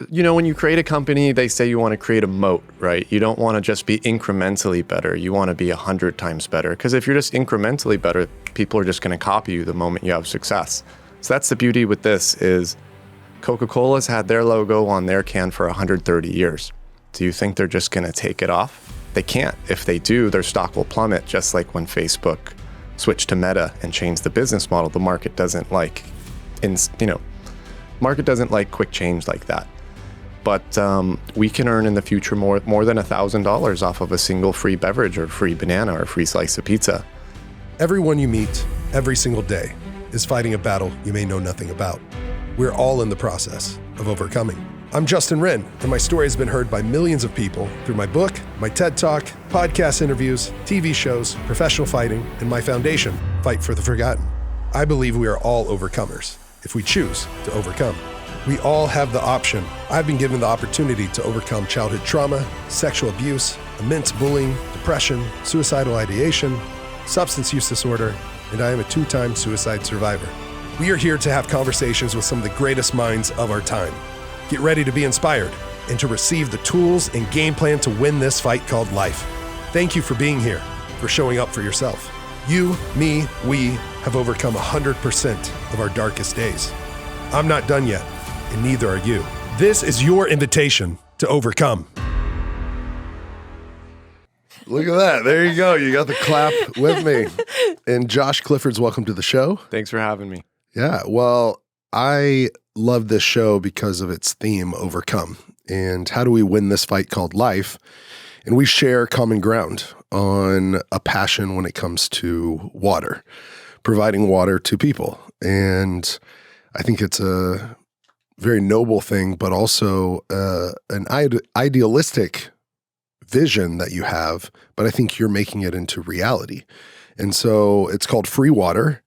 when you create a company, they say you want to create a moat, right? You don't want to just be incrementally better. You want to be 100 times better. Because if you're just incrementally better, people are just going to copy you the moment you have success. So that's the beauty with this is Coca-Cola's had their logo on their can for 130 years. Do you think they're just going to take it off? They can't. If they do, their stock will plummet, just like when Facebook switched to Meta and changed the business model. The market doesn't like, market doesn't like quick change like that. But we can earn in the future more than $1,000 off of a single free beverage or free banana or free slice of pizza. Everyone you meet every single day is fighting a battle you may know nothing about. We're all in the process of overcoming. I'm Justin Wren, and my story has been heard by millions of people through my book, my TED Talk, podcast interviews, TV shows, professional fighting, and my foundation, Fight for the Forgotten. I believe we are all overcomers if we choose to overcome. We all have the option. I've been given the opportunity to overcome childhood trauma, sexual abuse, immense bullying, depression, suicidal ideation, substance use disorder, and I am a 2-time suicide survivor. We are here to have conversations with some of the greatest minds of our time. Get ready to be inspired and to receive the tools and game plan to win this fight called life. Thank you for being here, for showing up for yourself. You, me, we have overcome 100% of our darkest days. I'm not done yet, and neither are you. This is your invitation to overcome. Look at that. There you go. You got the clap with me. And Josh Cliffords, welcome to the show. Thanks for having me. Yeah, well, I love this show because of its theme, overcome. And how do we win this fight called life? And we share common ground on a passion when it comes to water, providing water to people. And I think it's a very noble thing, but also an idealistic vision that you have, but I think you're making it into reality. And so it's called Freewater,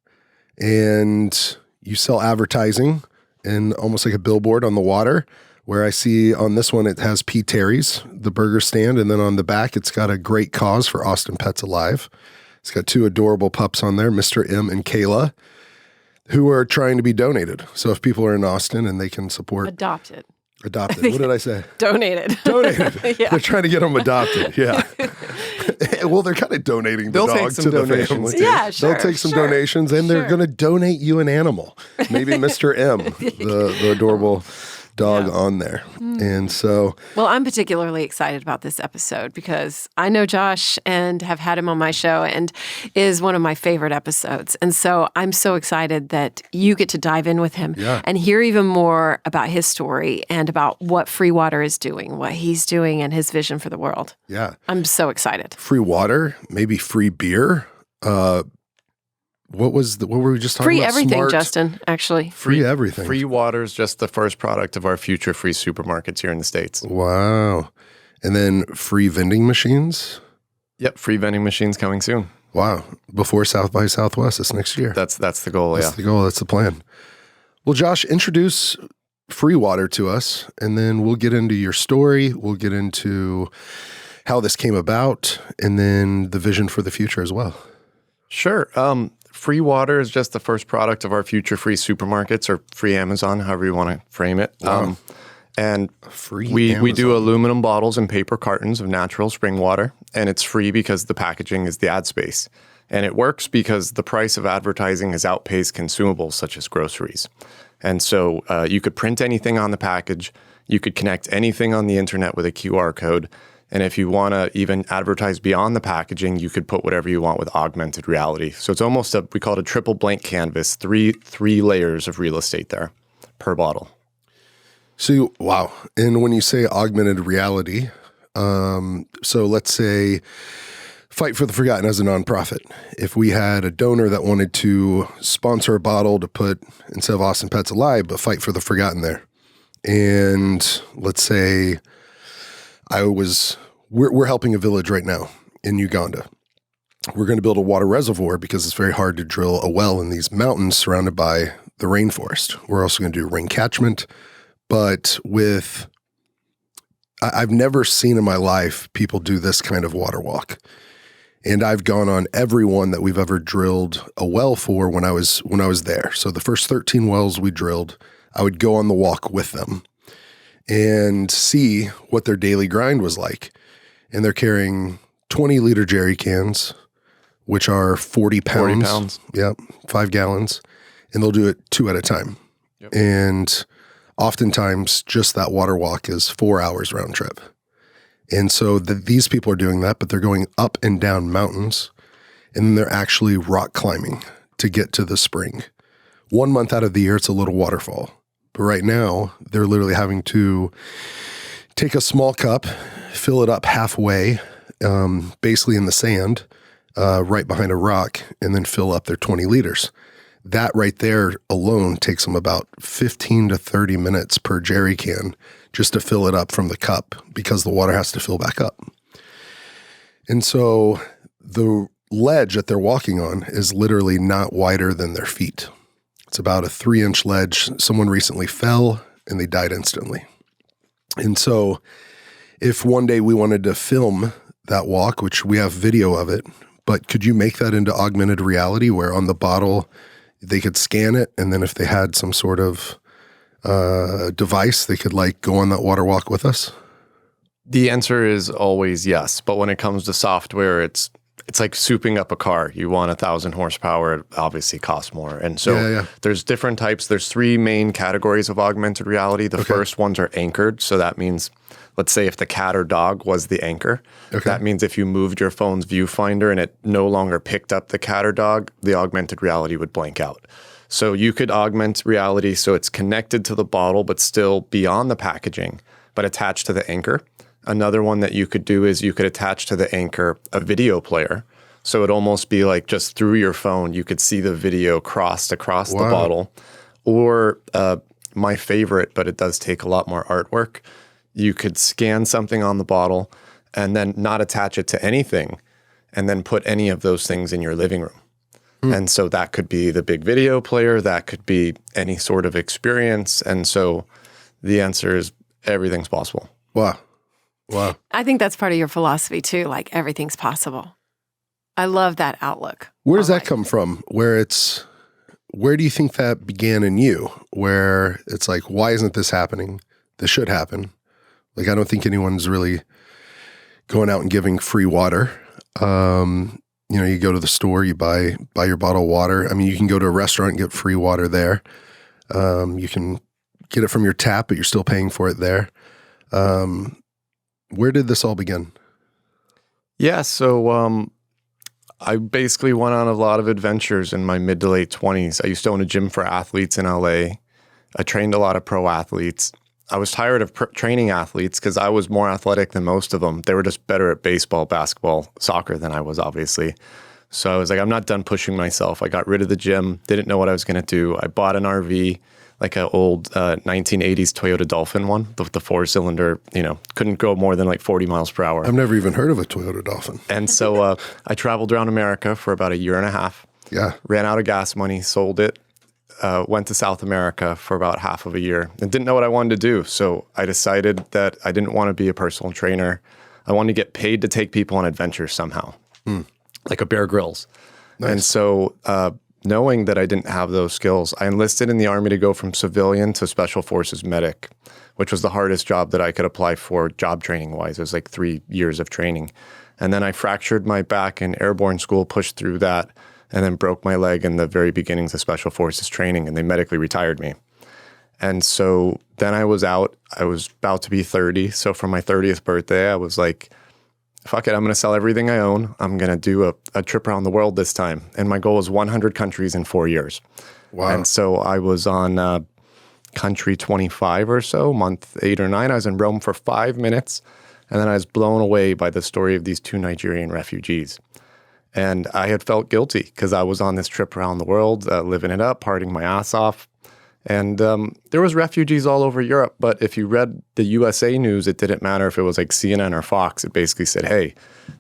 and you sell advertising and almost like a billboard on the water, where I see on this one, it has P. Terry's, the burger stand. And then on the back, it's got a great cause for Austin Pets Alive. It's got 2 adorable pups on there, Mr. M and Kayla, who are trying to be donated. So if people are in Austin and they can support. Adopted. What did I say? Donated. Yeah. They're trying to get them adopted. Yeah. Well, they're kind of donating the dog to the family. Yeah, sure. They'll take some donations, and they're going to donate you an animal. Maybe Mr. M, the adorable dog on there. And so. Well, I'm particularly excited about this episode because I know Josh and have had him on my show and is one of my favorite episodes. And so I'm so excited that you get to dive in with him and hear even more about his story and about what Freewater is doing, what he's doing, and his vision for the world. Yeah. I'm so excited. Free water, maybe free beer. What were we just talking free about? Everything, Smart. Justin, actually. Free everything. Freewater is just the first product of our future free supermarkets here in the States. Wow. And then free vending machines? Yep, free vending machines coming soon. Wow. Before South by Southwest this next year. That's the goal, That's the goal. That's the plan. Well, Josh, introduce Freewater to us, and then we'll get into your story. We'll get into how this came about, and then the vision for the future as well. Sure. Freewater is just the first product of our future free supermarkets or free Amazon, however you want to frame it. Wow. And Free we do aluminum bottles and paper cartons of natural spring water, and it's free because the packaging is the ad space. And it works because the price of advertising has outpaced consumables such as groceries. And so you could print anything on the package, you could connect anything on the internet with a QR code, and if you want to even advertise beyond the packaging, you could put whatever you want with augmented reality. So it's almost we call it a triple blank canvas, three layers of real estate there per bottle. So, wow. And when you say augmented reality, so let's say Fight for the Forgotten as a nonprofit. If we had a donor that wanted to sponsor a bottle to put, instead of Austin Pets Alive, but Fight for the Forgotten there. And let's say we're helping a village right now in Uganda. We're going to build a water reservoir because it's very hard to drill a well in these mountains surrounded by the rainforest. We're also going to do rain catchment, but I've never seen in my life people do this kind of water walk. And I've gone on every one that we've ever drilled a well for when I was there. So the first 13 wells we drilled, I would go on the walk with them. and see what their daily grind was like. And they're carrying 20-liter jerry cans, which are 40 pounds. 40 pounds. Yep, 5 gallons. And they'll do it 2 at a time. Yep. And oftentimes, just that water walk is 4 hours round trip. And so these people are doing that, but they're going up and down mountains, and then they're actually rock climbing to get to the spring. 1 month out of the year, it's a little waterfall. But right now, they're literally having to take a small cup, fill it up halfway, basically in the sand, right behind a rock, and then fill up their 20 liters. That right there alone takes them about 15 to 30 minutes per jerry can just to fill it up from the cup, because the water has to fill back up. And so the ledge that they're walking on is literally not wider than their feet. It's about a 3-inch ledge. Someone recently fell and they died instantly. And so if one day we wanted to film that walk, which we have video of it, but could you make that into augmented reality where on the bottle they could scan it, and then if they had some sort of device, they could like go on that water walk with us? The answer is always yes. But when it comes to software, it's like souping up a car. You want 1,000 horsepower, it obviously costs more. And so there's different types. There's 3 main categories of augmented reality. The first ones are anchored. So that means, let's say if the cat or dog was the anchor, that means if you moved your phone's viewfinder and it no longer picked up the cat or dog, the augmented reality would blank out. So you could augment reality so it's connected to the bottle, but still beyond the packaging, but attached to the anchor. Another one that you could do is you could attach to the anchor a video player. So it'd almost be like just through your phone, you could see the video crossed across the bottle. Or my favorite, but it does take a lot more artwork, you could scan something on the bottle and then not attach it to anything and then put any of those things in your living room. And so that could be the big video player, that could be any sort of experience. And so the answer is everything's possible. Wow. I think that's part of your philosophy too, like everything's possible. I love that outlook. Where does that come from? Where do you think that began in you? Where it's like, why isn't this happening? This should happen. Like, I don't think anyone's really going out and giving free water. You go to the store, you buy your bottle of water. I mean, you can go to a restaurant and get free water there. You can get it from your tap, but you're still paying for it there. Where did this all begin? Yeah, so I basically went on a lot of adventures in my mid to late 20s. I used to own a gym for athletes in LA. I trained a lot of pro athletes. I was tired of training athletes because I was more athletic than most of them. They were just better at baseball, basketball, soccer than I was, obviously. So I was like, I'm not done pushing myself. I got rid of the gym, didn't know what I was going to do. I bought an RV, like an old 1980s Toyota Dolphin one, the 4-cylinder, couldn't go more than like 40 miles per hour. I've never even heard of a Toyota Dolphin. And so I traveled around America for about 1.5 years. Yeah. Ran out of gas money, sold it. Went to South America for about half of a year and didn't know what I wanted to do. So I decided that I didn't want to be a personal trainer. I wanted to get paid to take people on adventures somehow, like a Bear Grylls. Nice. And so knowing that I didn't have those skills, I enlisted in the Army to go from civilian to Special Forces medic, which was the hardest job that I could apply for job training wise. It was like 3 years of training. And then I fractured my back in airborne school, pushed through that, and then broke my leg in the very beginnings of Special Forces training, and they medically retired me. And so then I was out. I was about to be 30. So for my 30th birthday, I was like, fuck it, I'm going to sell everything I own. I'm going to do a trip around the world this time. And my goal was 100 countries in 4 years. Wow. And so I was on country 25 or so, month 8 or 9. I was in Rome for 5 minutes. And then I was blown away by the story of these 2 Nigerian refugees. And I had felt guilty because I was on this trip around the world, living it up, partying my ass off. And there was refugees all over Europe. But if you read the USA news, it didn't matter if it was like CNN or Fox. It basically said, hey,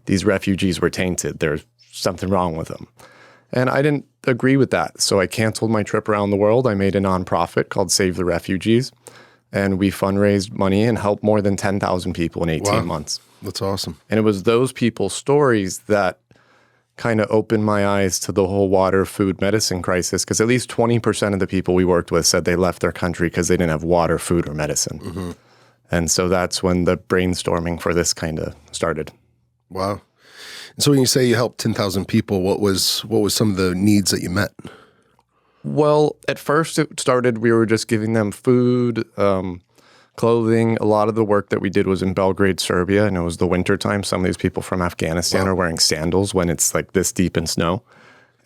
these refugees were tainted. There's something wrong with them. And I didn't agree with that. So I canceled my trip around the world. I made a nonprofit called Save the Refugees. And we fundraised money and helped more than 10,000 people in 18 months. That's awesome. And it was those people's stories that kind of opened my eyes to the whole water, food, medicine crisis, because at least 20% of the people we worked with said they left their country because they didn't have water, food, or medicine. And so that's when the brainstorming for this kind of started. Wow. And so when you say you helped 10,000 people, what was some of the needs that you met? Well, at first it started, we were just giving them food, clothing. A lot of the work that we did was in Belgrade, Serbia, and it was the winter time. Some of these people from Afghanistan are wearing sandals when it's like this deep in snow.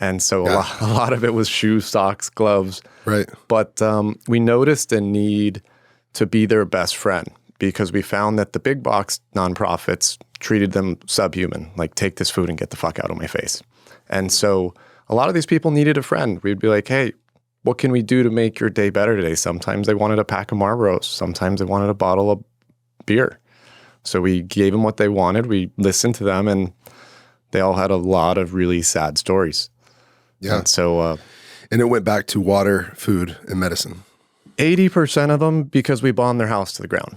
And so a lot of it was shoes, socks, gloves. Right. But we noticed a need to be their best friend because we found that the big box nonprofits treated them subhuman, like take this food and get the fuck out of my face. And so a lot of these people needed a friend. We'd be like, hey, what can we do to make your day better today? Sometimes they wanted a pack of Marlboros. Sometimes they wanted a bottle of beer. So we gave them what they wanted. We listened to them, and they all had a lot of really sad stories. Yeah. And so, and it went back to water, food, and medicine. 80% of them because we bombed their house to the ground.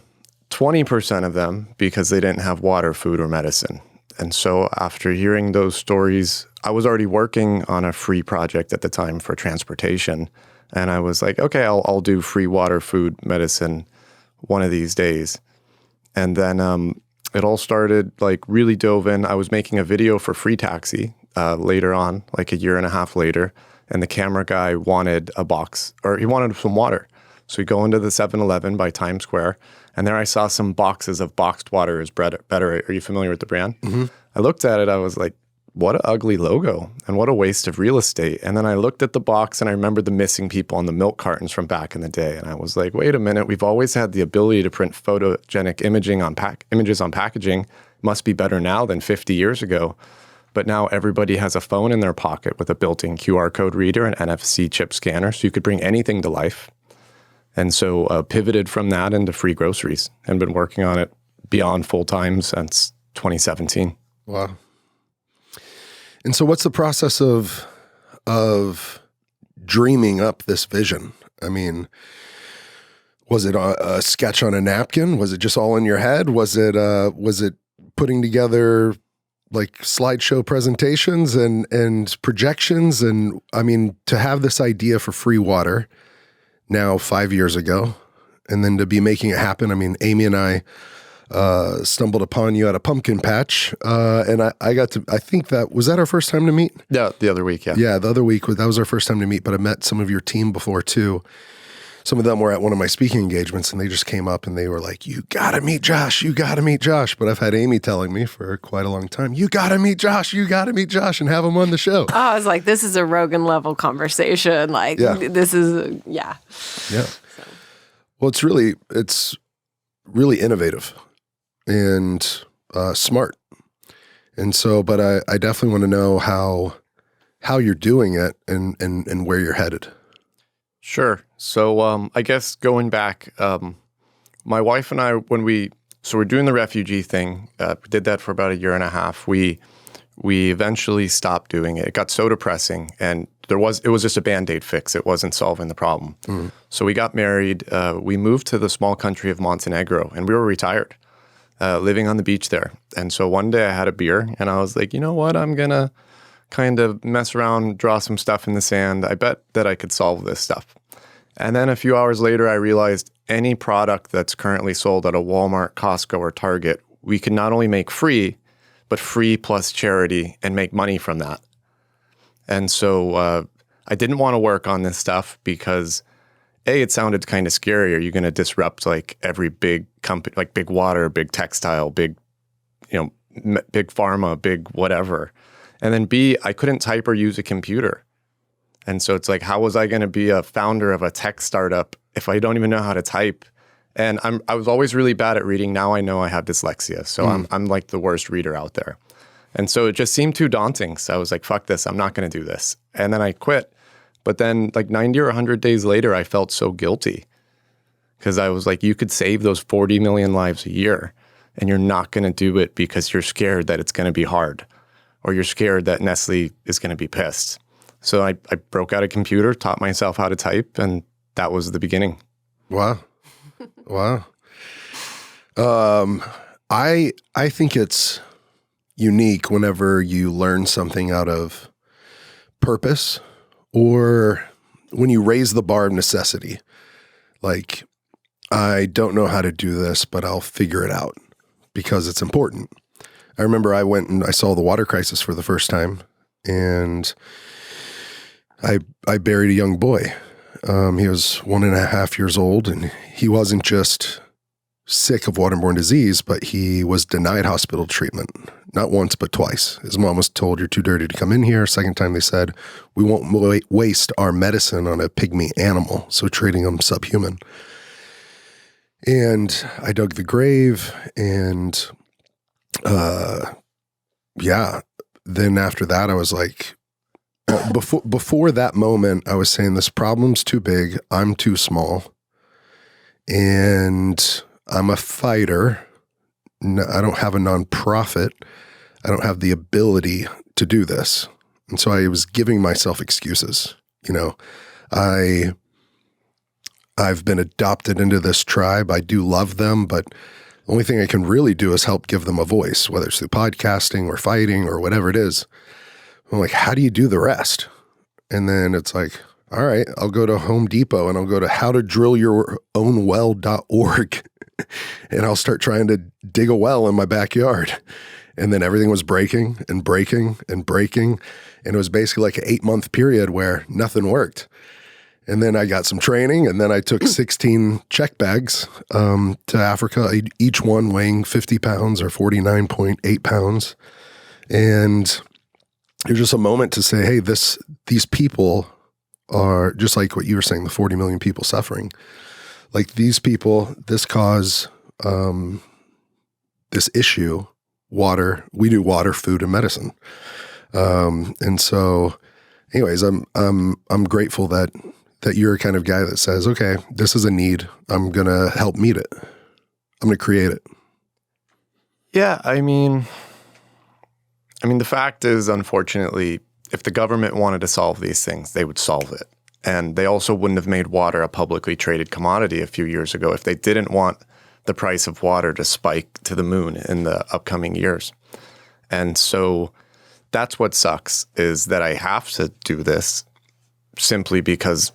20% of them because they didn't have water, food, or medicine. And so after hearing those stories, I was already working on a free project at the time for transportation. And I was like, okay, I'll do free water, food, medicine one of these days. And then it all started, like really dove in. I was making a video for Free Taxi later on, like a year and a half later. And the camera guy wanted a box, or he wanted some water. So we go into the 7-Eleven by Times Square, and there I saw some boxes of boxed water is better. Are you familiar with the brand? Mm-hmm. I looked at it, I was like, what an ugly logo and what a waste of real estate. And then I looked at the box and I remembered the missing people on the milk cartons from back in the day. And I was like, wait a minute, we've always had the ability to print photogenic images on packaging. Must be better now than 50 years ago. But now everybody has a phone in their pocket with a built-in QR code reader and NFC chip scanner, so you could bring anything to life. And so pivoted from that into free groceries and been working on it beyond full-time since 2017. Wow. And so what's the process of dreaming up this vision? I mean, was it a sketch on a napkin? Was it just all in your head? Was it putting together like slideshow presentations and projections? And I mean, to have this idea for Freewater now 5 years ago, and then to be making it happen. I mean, Amy and I stumbled upon you at a pumpkin patch, and I think was that our first time to meet? Yeah, the other week, yeah. Yeah, the other week, that was our first time to meet, but I met some of your team before too. Some of them were at one of my speaking engagements, and they just came up and they were like, you gotta meet Josh, you gotta meet Josh. But I've had Amy telling me for quite a long time, you gotta meet Josh, and have him on the show. Oh, I was like, this is a Rogan level conversation. Like, this is, yeah. Yeah. So. Well, it's really innovative and smart. And so, but I definitely want to know how you're doing it and where you're headed. Sure. So I guess going back, my wife and I, so we're doing the refugee thing. We did that for about a year and a half. We eventually stopped doing it. It got so depressing, and it was just a Band-Aid fix. It wasn't solving the problem. Mm-hmm. So we got married. We moved to the small country of Montenegro, and we were retired, living on the beach there. And so one day I had a beer, and I was like, you know what? I'm going to kind of mess around, draw some stuff in the sand. I bet that I could solve this stuff. And then a few hours later, I realized any product that's currently sold at a Walmart, Costco, or Target, we can not only make free, but free plus charity and make money from that. And so I didn't want to work on this stuff because, A, it sounded kind of scary. Are you going to disrupt like every big company, like big water, big textile, big pharma, big whatever? And then B, I couldn't type or use a computer. And so it's like, how was I going to be a founder of a tech startup if I don't even know how to type? And I was always really bad at reading. Now I know I have dyslexia. So I'm like the worst reader out there. And so it just seemed too daunting. So I was like, fuck this. I'm not going to do this. And then I quit. But then like 90 or 100 days later, I felt so guilty because I was like, you could save those 40 million lives a year and you're not going to do it because you're scared that it's going to be hard or you're scared that Nestle is going to be pissed. So I broke out a computer, taught myself how to type, and that was the beginning. Wow. Wow. I think it's unique whenever you learn something out of purpose or when you raise the bar of necessity. Like I don't know how to do this, but I'll figure it out because it's important. I remember I went and I saw the water crisis for the first time, and I buried a young boy. He was 1.5 years old, and he wasn't just sick of waterborne disease, but he was denied hospital treatment, not once, but twice. His mom was told, "You're too dirty to come in here." Second time they said, "We won't waste our medicine on a pygmy animal," so treating him subhuman. And I dug the grave, and then after that, I was like, before that moment, I was saying, this problem's too big, I'm too small, and I'm a fighter. I don't have a nonprofit. I don't have the ability to do this. And so I was giving myself excuses. I've been adopted into this tribe. I do love them, but the only thing I can really do is help give them a voice, whether it's through podcasting or fighting or whatever it is. I'm like, how do you do the rest? And then it's like, all right, I'll go to Home Depot and I'll go to howtodrillyourownwell.org and I'll start trying to dig a well in my backyard. And then everything was breaking and breaking and breaking. And it was basically like an 8-month period where nothing worked. And then I got some training, and then I took 16 check bags to Africa, each one weighing 50 pounds or 49.8 pounds. And it was just a moment to say, hey, these people are just like what you were saying, the 40 million people suffering. Like these people, this cause, this issue, water, we do water, food, and medicine. And so anyways, I'm grateful that you're a kind of guy that says, okay, this is a need. I'm going to help meet it. I'm going to create it. Yeah. I mean, the fact is, unfortunately, if the government wanted to solve these things, they would solve it. And they also wouldn't have made water a publicly traded commodity a few years ago if they didn't want the price of water to spike to the moon in the upcoming years. And so that's what sucks, is that I have to do this simply because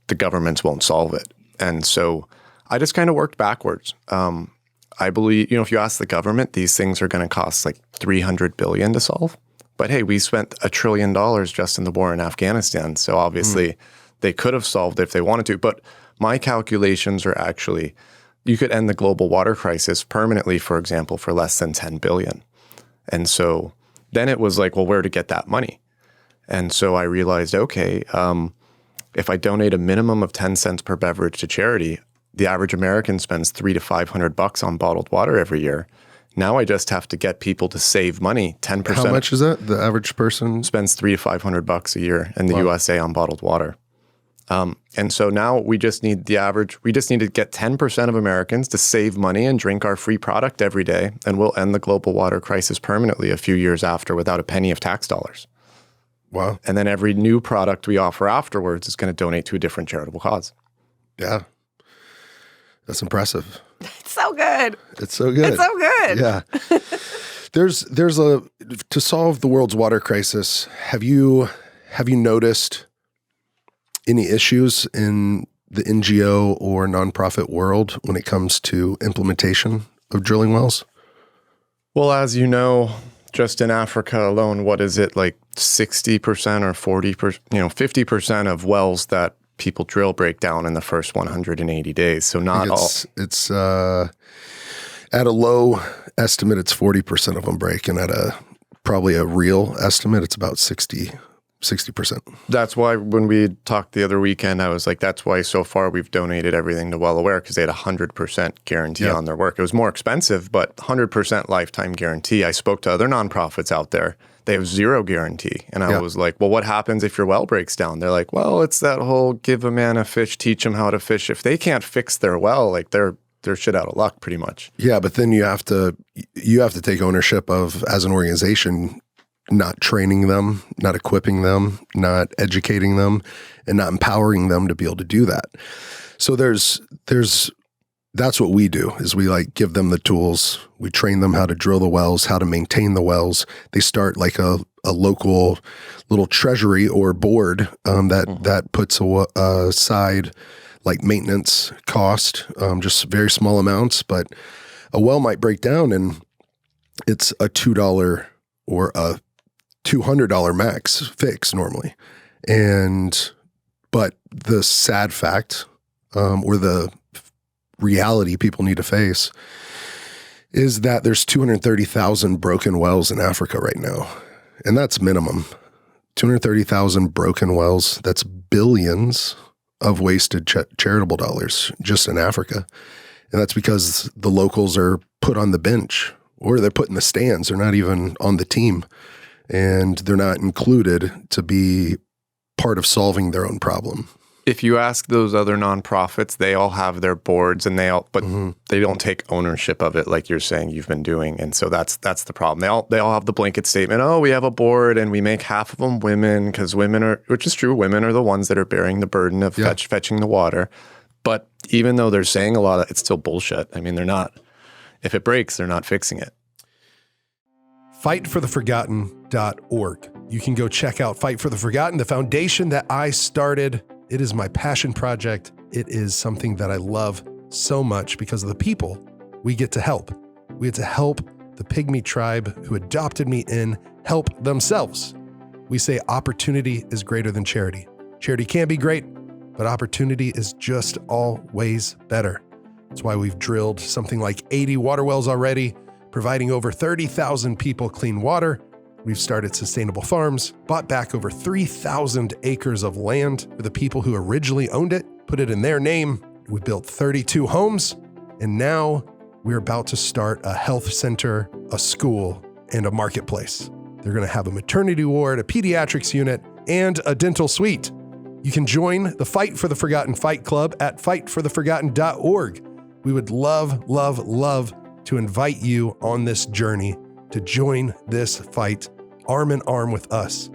the governments won't solve it. And so I just kind of worked backwards. I believe, if you ask the government, these things are going to cost like $300 billion to solve. But hey, we spent $1 trillion just in the war in Afghanistan. So obviously they could have solved it if they wanted to. But my calculations are actually, you could end the global water crisis permanently, for example, for less than $10 billion. And so then it was like, well, where to get that money? And so I realized, okay, if I donate a minimum of 10 cents per beverage to charity, the average American spends $300 to $500 on bottled water every year. Now I just have to get people to save money. 10%. How much is that? The average person spends $300 to $500 a year in the USA on bottled water. And so now we just need to get 10% of Americans to save money and drink our free product every day, and we'll end the global water crisis permanently a few years after without a penny of tax dollars. Wow. And then every new product we offer afterwards is going to donate to a different charitable cause. Yeah. That's impressive. It's so good. It's so good. It's so good. Yeah. There's to solve the world's water crisis, have you noticed any issues in the NGO or nonprofit world when it comes to implementation of drilling wells? Well, as you know, just in Africa alone, what is it, like 60% or 40%, 50% of wells that people drill break down in the first 180 days. So not all. It's at a low estimate, it's 40% of them break, and at probably a real estimate, it's about 60%. That's why when we talked the other weekend, I was like, that's why so far we've donated everything to Well Aware, because they had 100% guarantee on their work. It was more expensive, but 100% lifetime guarantee. I spoke to other nonprofits out there. They have zero guarantee. And I was like, well, what happens if your well breaks down? They're like, well, it's that whole give a man a fish, teach him how to fish. If they can't fix their well, like they're shit out of luck pretty much. Yeah, but then you have to take ownership of, as an organization, not training them, not equipping them, not educating them, and not empowering them to be able to do that. So that's what we do, is we give them the tools. We train them how to drill the wells, how to maintain the wells. They start like a local little treasury or board that puts aside like maintenance cost, just very small amounts. But a well might break down and it's a $2 or a $200 max fix normally. But the sad fact, or the reality people need to face is that there's 230,000 broken wells in Africa right now. And that's minimum. 230,000 broken wells, that's billions of wasted charitable dollars just in Africa. And that's because the locals are put on the bench or they're put in the stands. They're not even on the team and they're not included to be part of solving their own problem. If you ask those other nonprofits, they all have their boards and but they don't take ownership of it like you're saying you've been doing. And so that's the problem. They all have the blanket statement, oh, we have a board and we make half of them women because women are, which is true, women are the ones that are bearing the burden of fetching the water. But even though they're saying a lot of it's still bullshit. I mean, they're not, if it breaks, they're not fixing it. Fightfortheforgotten.org. You can go check out Fight for the Forgotten, the foundation that I started. It is my passion project. It is something that I love so much because of the people we get to help. We get to help the pygmy tribe who adopted me in help themselves. We say opportunity is greater than charity. Charity can be great, but opportunity is just always better. That's why we've drilled something like 80 water wells already, providing over 30,000 people clean water. We've started sustainable farms, bought back over 3,000 acres of land for the people who originally owned it, put it in their name. We built 32 homes, and now we're about to start a health center, a school, and a marketplace. They're going to have a maternity ward, a pediatrics unit, and a dental suite. You can join the Fight for the Forgotten Fight Club at fightfortheforgotten.org. We would love, love, love to invite you on this journey to join this fight arm in arm with us.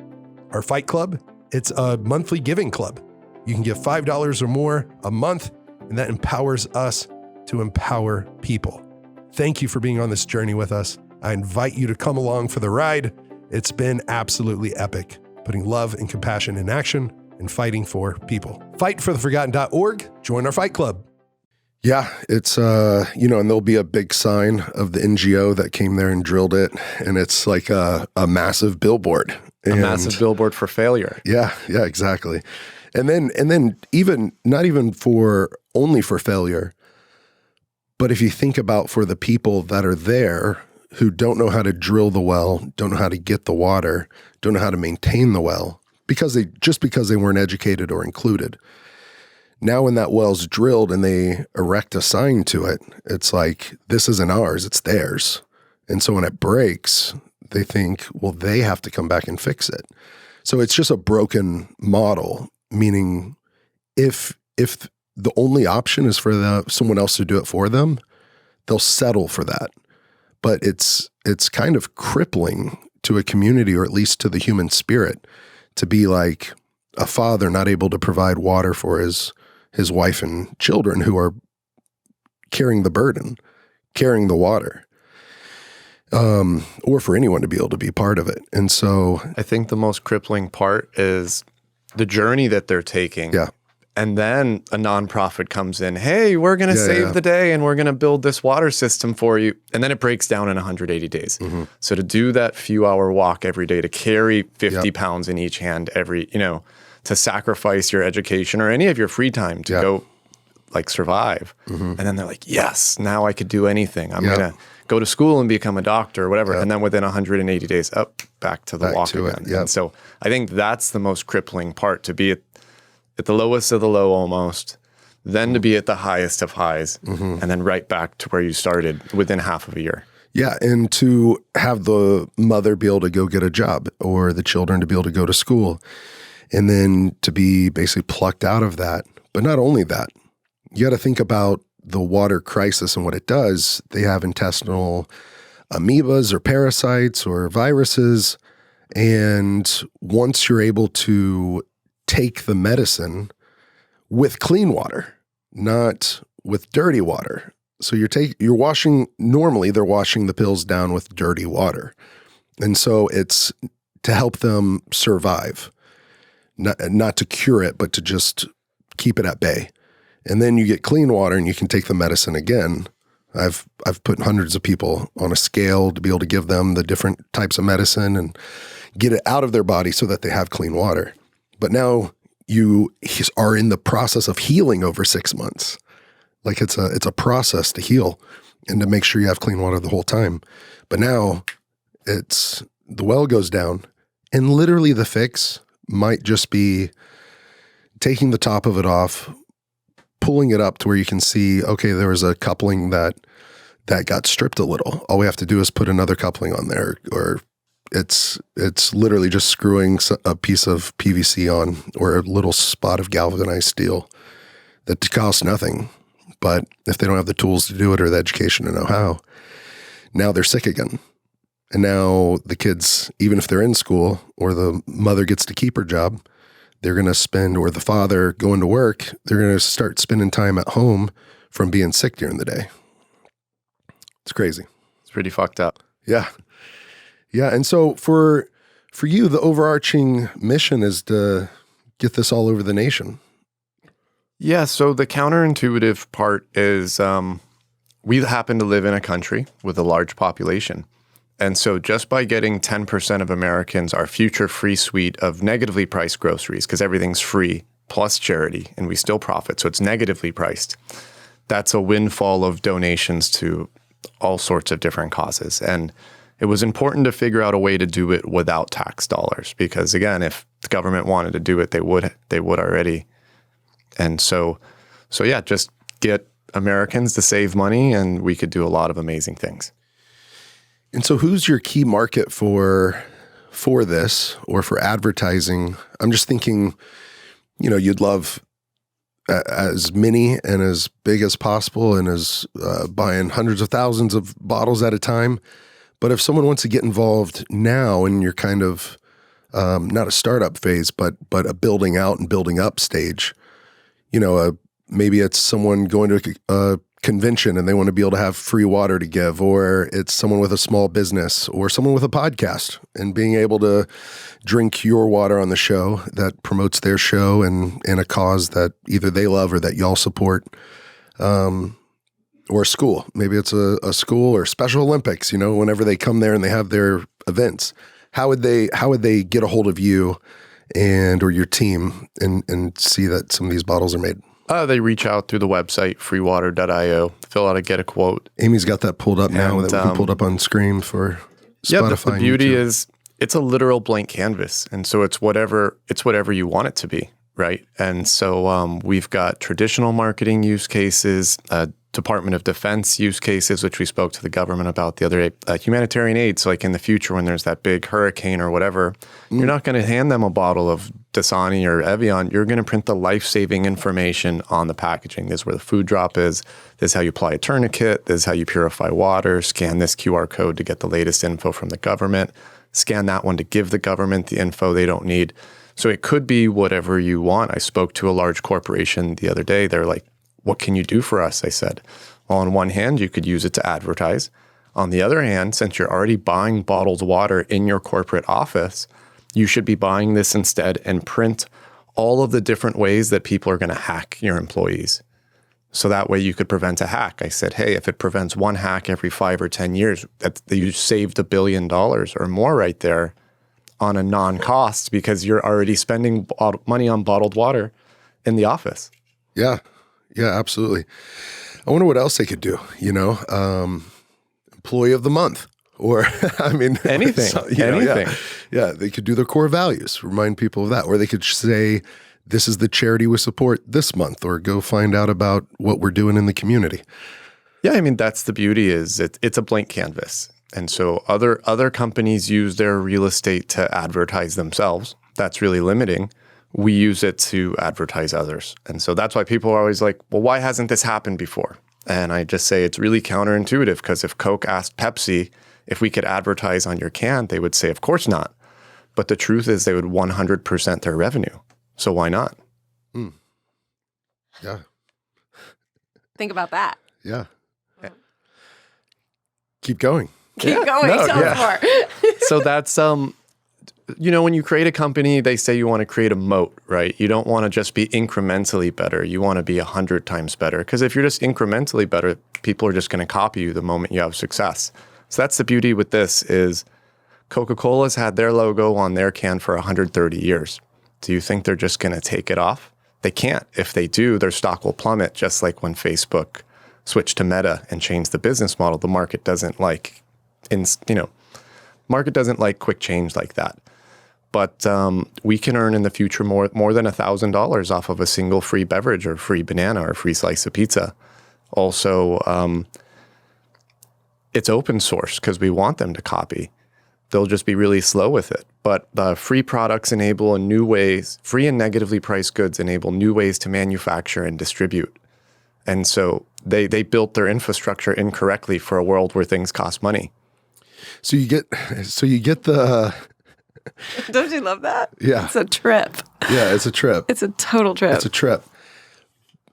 Our fight club, it's a monthly giving club. You can give $5 or more a month, and that empowers us to empower people. Thank you for being on this journey with us. I invite you to come along for the ride. It's been absolutely epic, putting love and compassion in action and fighting for people. Fightfortheforgotten.org. Join our fight club. Yeah, it's, and there'll be a big sign of the NGO that came there and drilled it. And it's like a massive billboard. A massive billboard for failure. Yeah, exactly. And then even, not even only for failure, but if you think about for the people that are there who don't know how to drill the well, don't know how to get the water, don't know how to maintain the well, because they weren't educated or included. Now when that well's drilled and they erect a sign to it, it's like, this isn't ours, it's theirs. And so when it breaks, they think, well, they have to come back and fix it. So it's just a broken model, meaning if the only option is for someone else to do it for them, they'll settle for that. But it's kind of crippling to a community, or at least to the human spirit, to be like a father not able to provide water for his wife and children who are carrying the burden, carrying the water, or for anyone to be able to be part of it. And so I think the most crippling part is the journey that they're taking. Yeah. And then a nonprofit comes in, hey, we're going to save the day and we're going to build this water system for you. And then it breaks down in 180 days. Mm-hmm. So to do that few hour walk every day, to carry 50 pounds in each hand to sacrifice your education or any of your free time to go survive. Mm-hmm. And then they're like, yes, now I could do anything. I'm going to go to school and become a doctor or whatever. And then within 180 days, back to the walk again. And so I think that's the most crippling part, to be at the lowest of the low almost, then to be at the highest of highs, and then right back to where you started within half of a year. Yeah, and to have the mother be able to go get a job or the children to be able to go to school, and then to be basically plucked out of that. But not only that, you got to think about the water crisis and what it does. They have intestinal amoebas or parasites or viruses, and once you're able to take the medicine with clean water, not with dirty water. So you're washing, normally they're washing the pills down with dirty water. And so it's to help them survive, not to cure it, but to just keep it at bay. And then you get clean water and you can take the medicine again. I've put hundreds of people on a scale to be able to give them the different types of medicine and get it out of their body so that they have clean water. But now you are in the process of healing over 6 months. Like it's a process to heal and to make sure you have clean water the whole time. But now the well goes down, and literally the fix might just be taking the top of it off, pulling it up to where you can see, okay, there was a coupling that got stripped a little. All we have to do is put another coupling on there, or it's literally just screwing a piece of PVC on or a little spot of galvanized steel that costs nothing. But if they don't have the tools to do it or the education to know how, now they're sick again. And now the kids, even if they're in school or the mother gets to keep her job, they're going to spend, or the father going to work, they're going to start spending time at home from being sick during the day. It's crazy. It's pretty fucked up. Yeah. Yeah. And so for you, the overarching mission is to get this all over the nation. Yeah. So the counterintuitive part is we happen to live in a country with a large population. And so just by getting 10% of Americans our future free suite of negatively priced groceries, because everything's free plus charity and we still profit, so it's negatively priced, that's a windfall of donations to all sorts of different causes. And it was important to figure out a way to do it without tax dollars, because again, if the government wanted to do it, they would already. And so yeah, just get Americans to save money and we could do a lot of amazing things. And so who's your key market for this or for advertising? I'm just thinking, you'd love as many and as big as possible and as buying hundreds of thousands of bottles at a time. But if someone wants to get involved now and you're kind of not a startup phase, but a building out and building up stage, maybe it's someone going to a convention and they want to be able to have free water to give, or it's someone with a small business or someone with a podcast and being able to drink your water on the show that promotes their show and a cause that either they love or that y'all support, or a school. Maybe it's a school or Special Olympics, whenever they come there and they have their events. How would they get a hold of you and or your team and see that some of these bottles are made? They reach out through the website, freewater.io, fill out a get a quote. Amy's got that pulled up now, that we can pull up on screen for Spotify. The beauty is it's a literal blank canvas. And so it's whatever you want it to be, right? And so we've got traditional marketing use cases, Department of Defense use cases, which we spoke to the government about the other day, humanitarian aid. So like in the future when there's that big hurricane or whatever, you're not going to hand them a bottle of Dasani or Evian. You're going to print the life-saving information on the packaging. This is where the food drop is. This is how you apply a tourniquet. This is how you purify water. Scan this QR code to get the latest info from the government. Scan that one to give the government the info they don't need. So it could be whatever you want. I spoke to a large corporation the other day. They're like, what can you do for us? I said, well, on one hand, you could use it to advertise. On the other hand, since you're already buying bottled water in your corporate office, you should be buying this instead and print all of the different ways that people are going to hack your employees. So that way you could prevent a hack. I said, hey, if it prevents one hack every 5 or 10 years, you saved $1 billion or more right there on a non-cost because you're already spending money on bottled water in the office. Yeah. Yeah, absolutely. I wonder what else they could do, employee of the month or, anything, anything. Yeah, they could do their core values, remind people of that, or they could say, this is the charity we support this month, or go find out about what we're doing in the community. Yeah, that's the beauty is it's a blank canvas. And so other companies use their real estate to advertise themselves. That's really limiting. We use it to advertise others. And so that's why people are always like, well, why hasn't this happened before? And I just say it's really counterintuitive because if Coke asked Pepsi if we could advertise on your can, they would say, of course not. But the truth is they would 100% their revenue. So why not? Yeah. Think about that. Yeah. Keep going. Keep going. Tell us more. So that's when you create a company, they say you want to create a moat, right? You don't want to just be incrementally better. You want to be 100 times better. Because if you're just incrementally better, people are just going to copy you the moment you have success. So that's the beauty with this is Coca-Cola's had their logo on their can for 130 years. Do you think they're just going to take it off? They can't. If they do, their stock will plummet, just like when Facebook switched to Meta and changed the business model. The market doesn't like, market doesn't like quick change like that. But we can earn in the future more than $1,000 off of a single free beverage or free banana or free slice of pizza. Also, it's open source because we want them to copy. They'll just be really slow with it. But free products enable new ways, free and negatively priced goods enable new ways to manufacture and distribute. And so they built their infrastructure incorrectly for a world where things cost money. So you get the... Don't you love that? Yeah. It's a trip. Yeah, it's a trip. It's a total trip. It's a trip.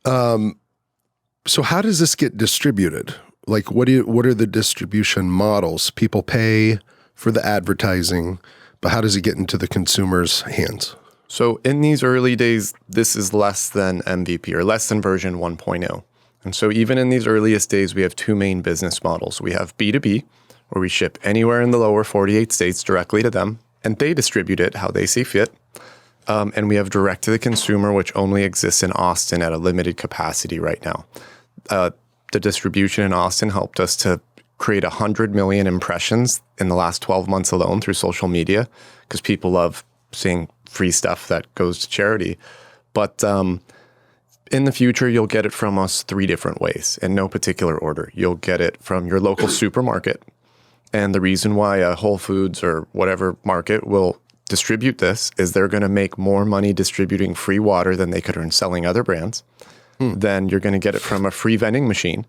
So how does this get distributed? Like, what are the distribution models? People pay for the advertising, but how does it get into the consumer's hands? So in these early days, this is less than MVP or less than version 1.0. And so even in these earliest days, we have two main business models. We have B2B, where we ship anywhere in the lower 48 states directly to them, and they distribute it how they see fit. And we have direct to the consumer, which only exists in Austin at a limited capacity right now. The distribution in Austin helped us to create 100 million impressions in the last 12 months alone through social media, because people love seeing free stuff that goes to charity. But in the future, you'll get it from us 3 different ways in no particular order. You'll get it from your local supermarket. And the reason why a Whole Foods or whatever market will distribute this is they're going to make more money distributing free water than they could earn selling other brands. Then you're going to get it from a free vending machine.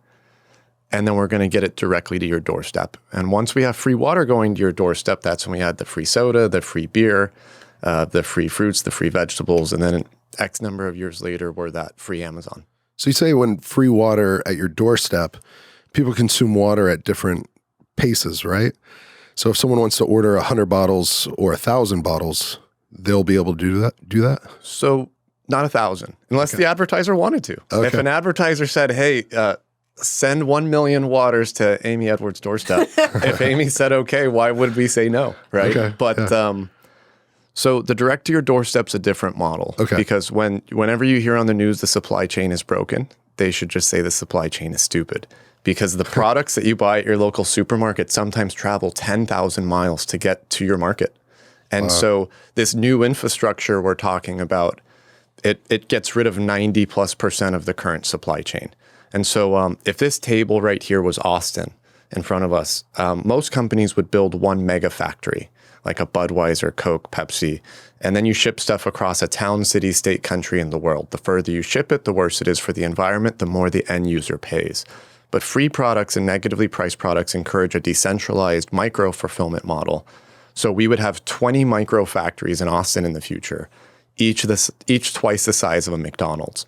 And then we're going to get it directly to your doorstep. And once we have free water going to your doorstep, that's when we had the free soda, the free beer, the free fruits, the free vegetables. And then X number of years later, we're that free Amazon. So you say when free water at your doorstep, people consume water at different paces, right? So if someone wants to order 100 bottles or 1,000 bottles, they'll be able to do that? So not 1,000, unless the advertiser wanted to. Okay. If an advertiser said, hey, send 1 million waters to Amy Edwards' doorstep. If Amy said, okay, why would we say no, right? Okay, But so the direct to your doorstep's a different model. Okay. Because whenever you hear on the news the supply chain is broken, they should just say the supply chain is stupid. Because the products that you buy at your local supermarket sometimes travel 10,000 miles to get to your market. And so this new infrastructure we're talking about, it gets rid of 90+% of the current supply chain. And so if this table right here was Austin in front of us, most companies would build one mega factory, like a Budweiser, Coke, Pepsi, and then you ship stuff across a town, city, state, country, and the world. The further you ship it, the worse it is for the environment, the more the end user pays. But free products and negatively priced products encourage a decentralized micro-fulfillment model. So we would have 20 micro factories in Austin in the future, each twice the size of a McDonald's.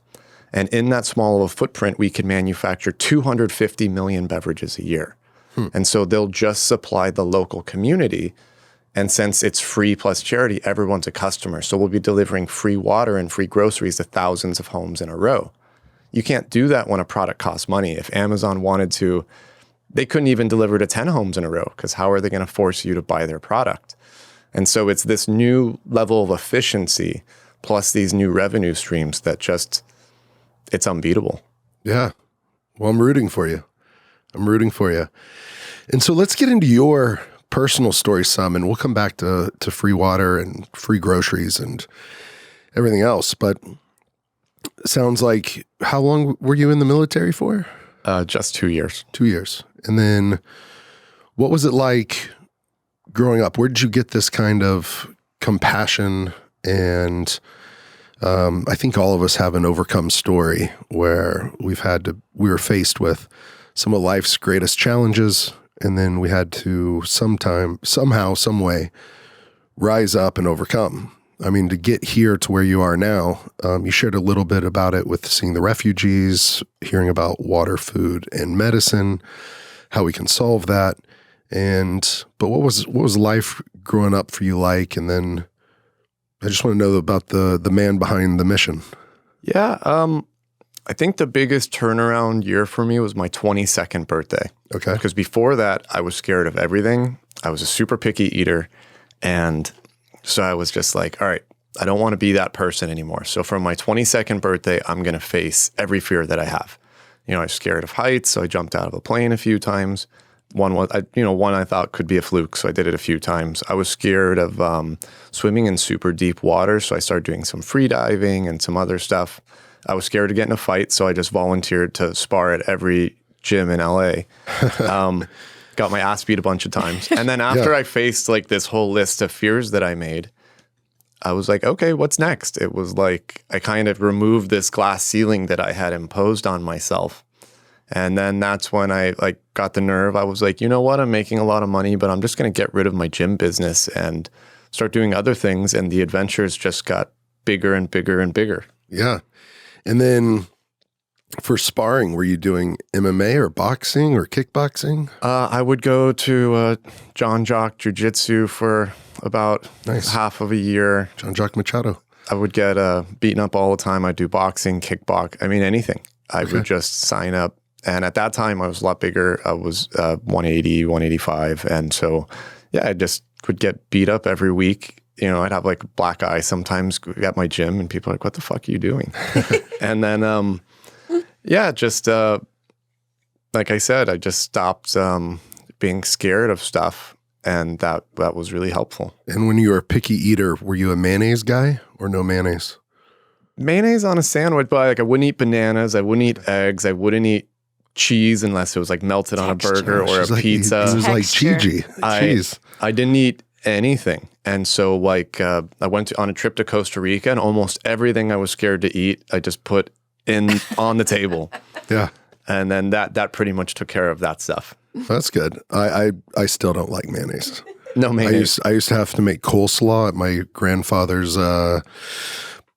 And in that small of a footprint, we could manufacture 250 million beverages a year. And so they'll just supply the local community. And since it's free plus charity, everyone's a customer. So we'll be delivering free water and free groceries to thousands of homes in a row. You can't do that when a product costs money. If Amazon wanted to, they couldn't even deliver to 10 homes in a row, because how are they going to force you to buy their product? And so it's this new level of efficiency plus these new revenue streams that just, it's unbeatable. Yeah. Well, I'm rooting for you. And so let's get into your personal story some, and we'll come back to free water and free groceries and everything else. But it sounds like, how long were you in the military for? Just 2 years. 2 years. And then what was it like growing up? Where did you get this kind of compassion? And I think all of us have an overcome story where we were faced with some of life's greatest challenges, and then we had to somehow, some way, rise up and overcome. I mean, to get here to where you are now, you shared a little bit about it with seeing the refugees, hearing about water, food, and medicine, how we can solve that. But what was life growing up for you like? And then I just want to know about the man behind the mission. Yeah. I think the biggest turnaround year for me was my 22nd birthday. Okay. Because before that, I was scared of everything. I was a super picky eater. And so I was just like, all right, I don't want to be that person anymore. So for my 22nd birthday, I'm going to face every fear that I have. I was scared of heights, so I jumped out of a plane a few times. One I thought could be a fluke, so I did it a few times. I was scared of swimming in super deep water, so I started doing some free diving and some other stuff. I was scared to get in a fight, so I just volunteered to spar at every gym in LA. Got my ass beat a bunch of times. And then after I faced like this whole list of fears that I made, I was like, okay, what's next? It was like I kind of removed this glass ceiling that I had imposed on myself. And then that's when I like got the nerve. I was like, you know what? I'm making a lot of money, but I'm just going to get rid of my gym business and start doing other things. And the adventures just got bigger and bigger and bigger. Yeah. And then for sparring, were you doing MMA or boxing or kickboxing? I would go to John Jock Jiu-Jitsu for about half of a year. John Jock Machado. I would get beaten up all the time. I'd do boxing, kickbox. I mean, anything. I would just sign up. And at that time, I was a lot bigger. I was 180, 185. And so, yeah, I just would get beat up every week. I'd have like black eye sometimes at my gym and people are like, what the fuck are you doing? And then, just like I said, I just stopped being scared of stuff. And that was really helpful. And when you were a picky eater, were you a mayonnaise guy or no mayonnaise? Mayonnaise on a sandwich, but like I wouldn't eat bananas. I wouldn't eat eggs. I wouldn't eat cheese unless it was like melted on a burger or a pizza. It was like cheesy. Cheese. I didn't eat anything. And so like I went on a trip to Costa Rica and almost everything I was scared to eat, I just put on the table. Yeah. And then that pretty much took care of that stuff. That's good. I still don't like mayonnaise. No mayonnaise. I used to have to make coleslaw at my grandfather's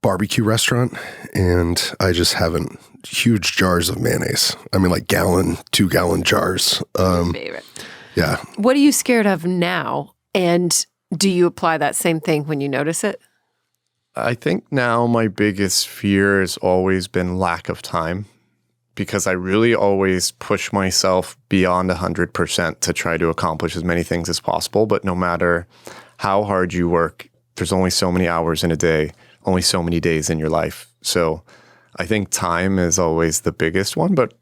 barbecue restaurant, and I just haven't. Huge jars of mayonnaise. I mean, like 2-gallon jars. Favorite. Yeah. What are you scared of now? And do you apply that same thing when you notice it? I think now my biggest fear has always been lack of time, because I really always push myself beyond 100% to try to accomplish as many things as possible. But no matter how hard you work, there's only so many hours in a day, only so many days in your life. So I think time is always the biggest one, but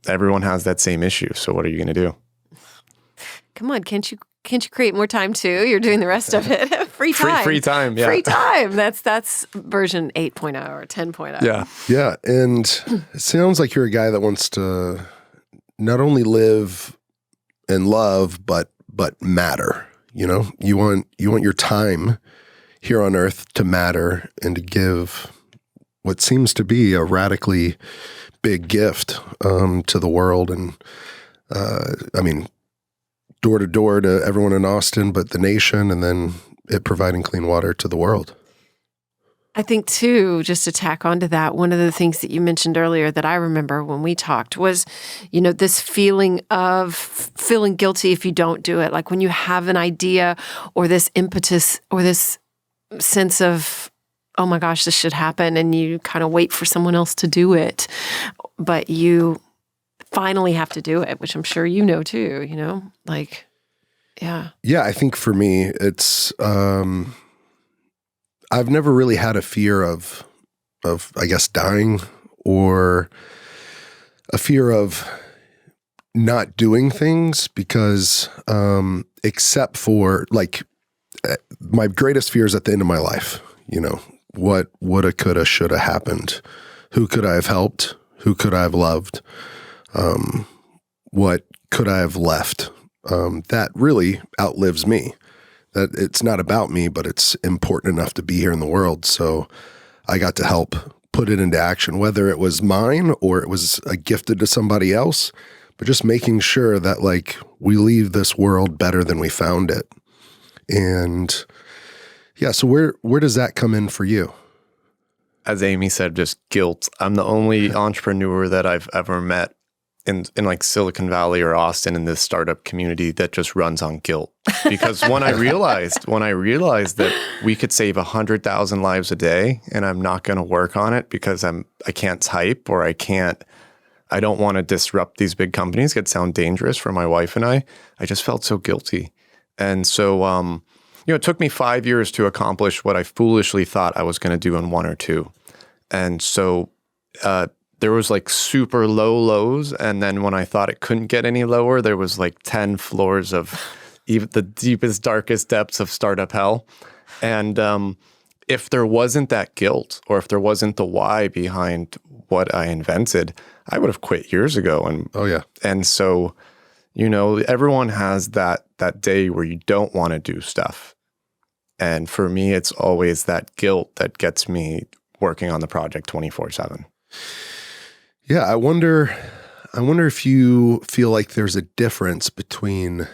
everyone has that same issue. So what are you going to do? Come on, can't you create more time too? You're doing the rest of it. Free time. Free time, yeah. Free time. That's version 8.0 or 10.0. Yeah. Yeah. And it sounds like you're a guy that wants to not only live and love, but matter. You want your time here on earth to matter and to give what seems to be a radically big gift to the world. And I mean, door to door to everyone in Austin, but the nation, and then it providing clean water to the world. I think too, just to tack onto that, one of the things that you mentioned earlier that I remember when we talked was, this feeling of feeling guilty if you don't do it. Like when you have an idea or this impetus or this sense of, oh my gosh, this should happen, and you kind of wait for someone else to do it, but you finally have to do it, which I'm sure you know too, like, yeah. Yeah, I think for me, it's, I've never really had a fear of, I guess, dying, or a fear of not doing things, because, except for like, my greatest fear is at the end of my life, what woulda, coulda, shoulda happened? Who could I have helped? Who could I have loved? What could I have left? That really outlives me. That it's not about me, but it's important enough to be here in the world. So I got to help put it into action, whether it was mine or it was gifted to somebody else, but just making sure that like we leave this world better than we found it. And yeah, so where does that come in for you? As Amy said, just guilt. I'm the only entrepreneur that I've ever met in like Silicon Valley or Austin in this startup community that just runs on guilt. Because when I realized that we could save 100,000 lives a day and I'm not going to work on it because I can't type or I don't want to disrupt these big companies. It could sound dangerous for my wife and I just felt so guilty. And so, it took me 5 years to accomplish what I foolishly thought I was going to do in 1 or 2. And so, there was like super low lows. And then when I thought it couldn't get any lower, there was like 10 floors of even the deepest, darkest depths of startup hell. And if there wasn't that guilt or if there wasn't the why behind what I invented, I would have quit years ago. And oh yeah. And so, everyone has that day where you don't want to do stuff. And for me, it's always that guilt that gets me working on the project 24/7. Yeah, I wonder if you feel like there's a difference between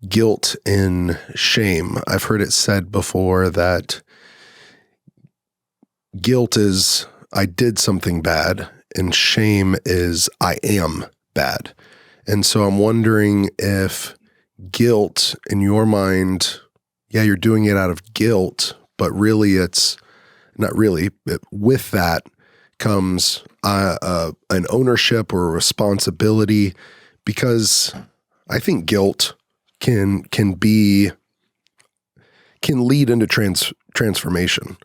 guilt and shame. I've heard it said before that guilt is I did something bad and shame is I am bad. And so I'm wondering if guilt in your mind, yeah, you're doing it out of guilt, but really it's not really. With that comes an ownership or a responsibility, because I think guilt can lead into transformation,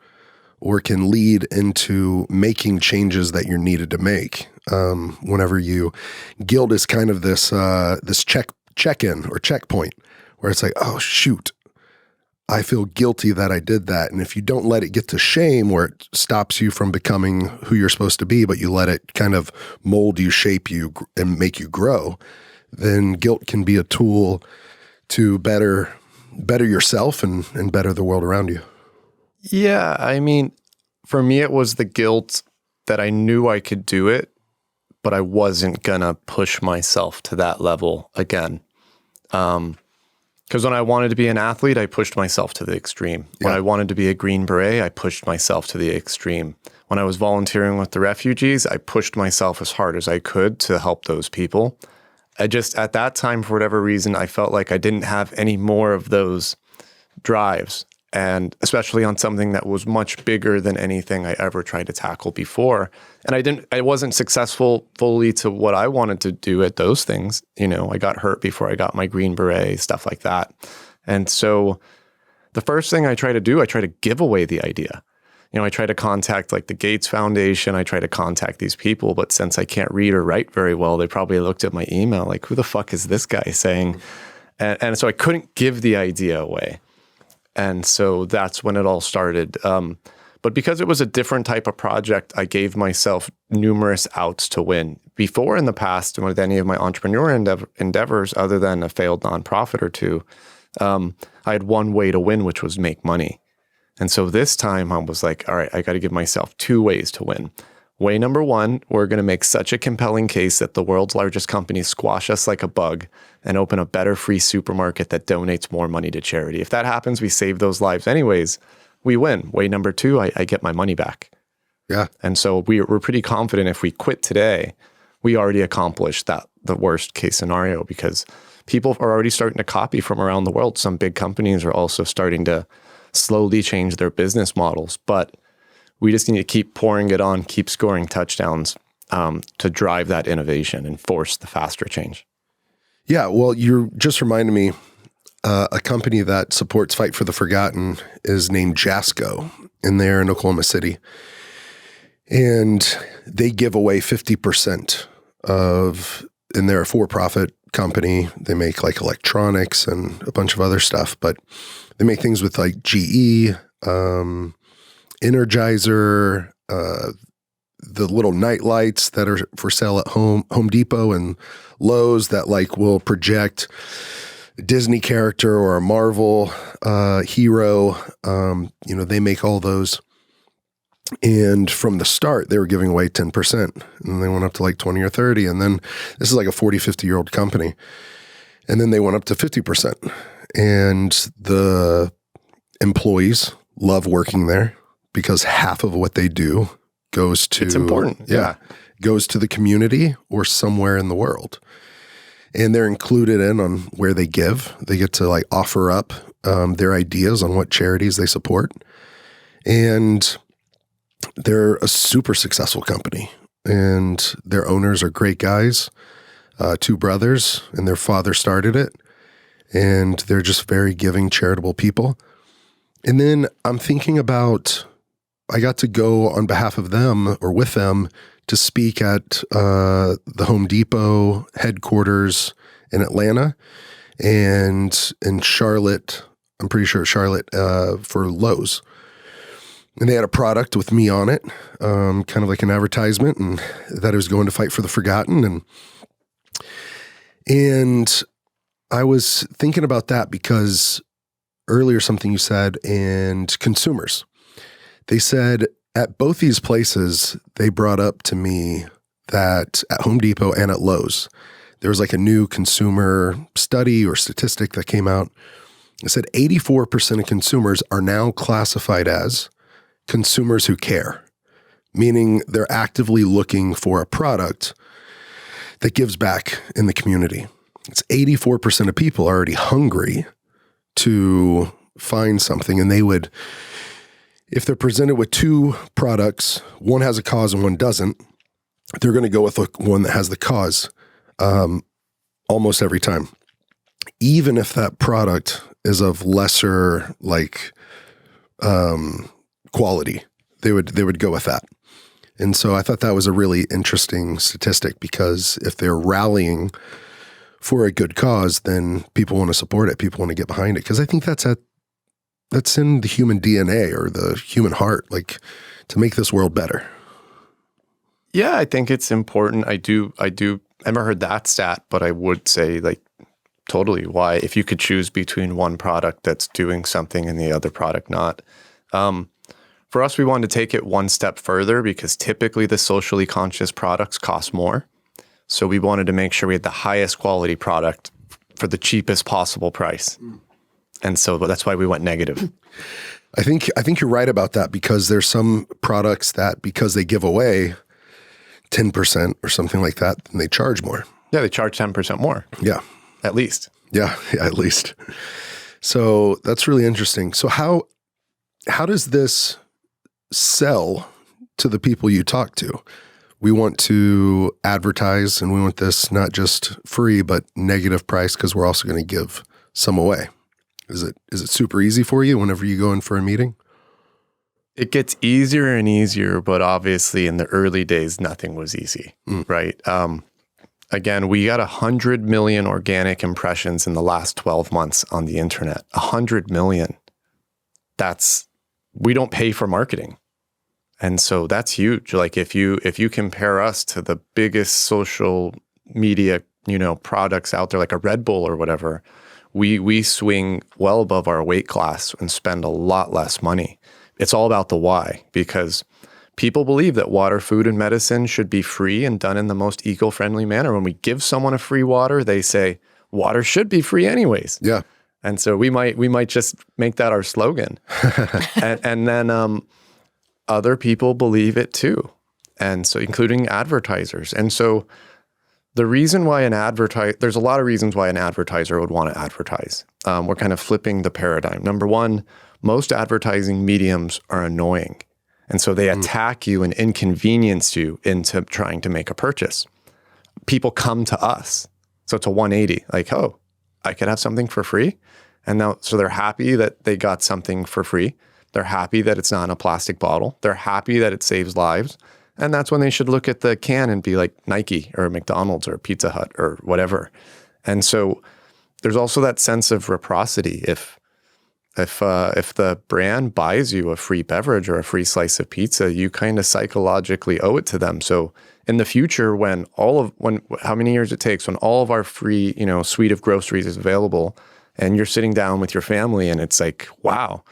or can lead into making changes that you're needed to make. Guilt is kind of this check-in or checkpoint where it's like, oh shoot, I feel guilty that I did that. And if you don't let it get to shame where it stops you from becoming who you're supposed to be, but you let it kind of mold you, shape you, and make you grow, then guilt can be a tool to better yourself and better the world around you. Yeah, I mean, for me, it was the guilt that I knew I could do it, but I wasn't going to push myself to that level again. Because when I wanted to be an athlete, I pushed myself to the extreme. Yeah. When I wanted to be a Green Beret, I pushed myself to the extreme. When I was volunteering with the refugees, I pushed myself as hard as I could to help those people. At that time, for whatever reason, I felt like I didn't have any more of those drives. And especially on something that was much bigger than anything I ever tried to tackle before. And I wasn't successful fully to what I wanted to do at those things. I got hurt before I got my Green Beret, stuff like that. And so the first thing I try to do, I try to give away the idea. I try to contact like the Gates Foundation. I try to contact these people, but since I can't read or write very well, they probably looked at my email like, who the fuck is this guy saying? And so I couldn't give the idea away. And so that's when it all started. But because it was a different type of project, I gave myself numerous outs to win. Before in the past, with any of my entrepreneurial endeavors, other than a failed nonprofit or two, I had one way to win, which was make money. And so this time I was like, all right, I got to give myself 2 ways to win. Way number 1, we're going to make such a compelling case that the world's largest companies squash us like a bug and open a better free supermarket that donates more money to charity. If that happens, we save those lives anyways. We win. Way number 2, I get my money back. Yeah. And so we're pretty confident if we quit today, we already accomplished the worst case scenario, because people are already starting to copy from around the world. Some big companies are also starting to slowly change their business models, but we just need to keep pouring it on, keep scoring touchdowns to drive that innovation and force the faster change. Yeah, well, you just reminded me, a company that supports Fight for the Forgotten is named Jasco, and they're in Oklahoma City. And they give away 50% and they're a for-profit company. They make like electronics and a bunch of other stuff, but they make things with like GE, Energizer, the little night lights that are for sale at Home Depot and Lowe's that like will project a Disney character or a Marvel hero. They make all those. And from the start, they were giving away 10%, and they went up to like 20 or 30. And then this is like a 40, 50-year-old company. And then they went up to 50%. And the employees love working there because half of what they do goes to... It's important. Yeah. goes to the community or somewhere in the world. And they're included in on where they give. They get to like offer up their ideas on what charities they support. And they're a super successful company. And their owners are great guys, 2 brothers, and their father started it. And they're just very giving, charitable people. And then I'm thinking about, I got to go on behalf of them or with them to speak at the Home Depot headquarters in Atlanta and in Charlotte, I'm pretty sure Charlotte, for Lowe's. And they had a product with me on it, kind of like an advertisement, and that I was going to fight for the forgotten. And I was thinking about that because earlier something you said, and consumers. They said at both these places, they brought up to me that at Home Depot and at Lowe's, there was like a new consumer study or statistic that came out. It said 84% of consumers are now classified as consumers who care, meaning they're actively looking for a product that gives back in the community. It's 84% of people are already hungry to find something, and they would, if they're presented with 2 products, one has a cause and one doesn't, they're going to go with the one that has the cause almost every time. Even if that product is of lesser quality, they would go with that. And so I thought that was a really interesting statistic, because if they're rallying for a good cause, then people want to support it. People want to get behind it. Because I think that's in the human DNA or the human heart, like to make this world better. Yeah, I think it's important. I never heard that stat, but I would say like totally why, if you could choose between one product that's doing something and the other product not. For us, we wanted to take it one step further, because typically the socially conscious products cost more. So we wanted to make sure we had the highest quality product for the cheapest possible price. And so that's why we went negative. I think you're right about that, because there's some products that, because they give away 10% or something like that, then they charge more. Yeah, they charge 10% more. Yeah. At least. Yeah, at least. So that's really interesting. So how does this sell to the people you talk to? We want to advertise, and we want this not just free, but negative price, because we're also going to give some away. Is it super easy for you whenever you go in for a meeting? It gets easier and easier, but obviously in the early days, nothing was easy, right? Again, we got 100 million organic impressions in the last 12 months on the internet. 100 million. We don't pay for marketing. And so that's huge. Like if you compare us to the biggest social media, products out there, like a Red Bull or whatever, we swing well above our weight class and spend a lot less money. It's all about the why, because people believe that water, food, and medicine should be free and done in the most eco-friendly manner. When we give someone a free water, they say water should be free anyways. Yeah. And so we might just make that our slogan. and then other people believe it too. And so including advertisers. And so the reason why there's a lot of reasons why an advertiser would want to advertise. We're kind of flipping the paradigm. Number one, most advertising mediums are annoying. And so they attack you and inconvenience you into trying to make a purchase. People come to us. So it's a 180, like, oh, I could have something for free. And now, so they're happy that they got something for free. They're happy that it's not in a plastic bottle. They're happy that it saves lives. And that's when they should look at the can and be like Nike or McDonald's or Pizza Hut or whatever. And so there's also that sense of reciprocity. If the brand buys you a free beverage or a free slice of pizza, you kind of psychologically owe it to them. So in the future, when how many years it takes, when all of our free, suite of groceries is available, and you're sitting down with your family and it's like, wow,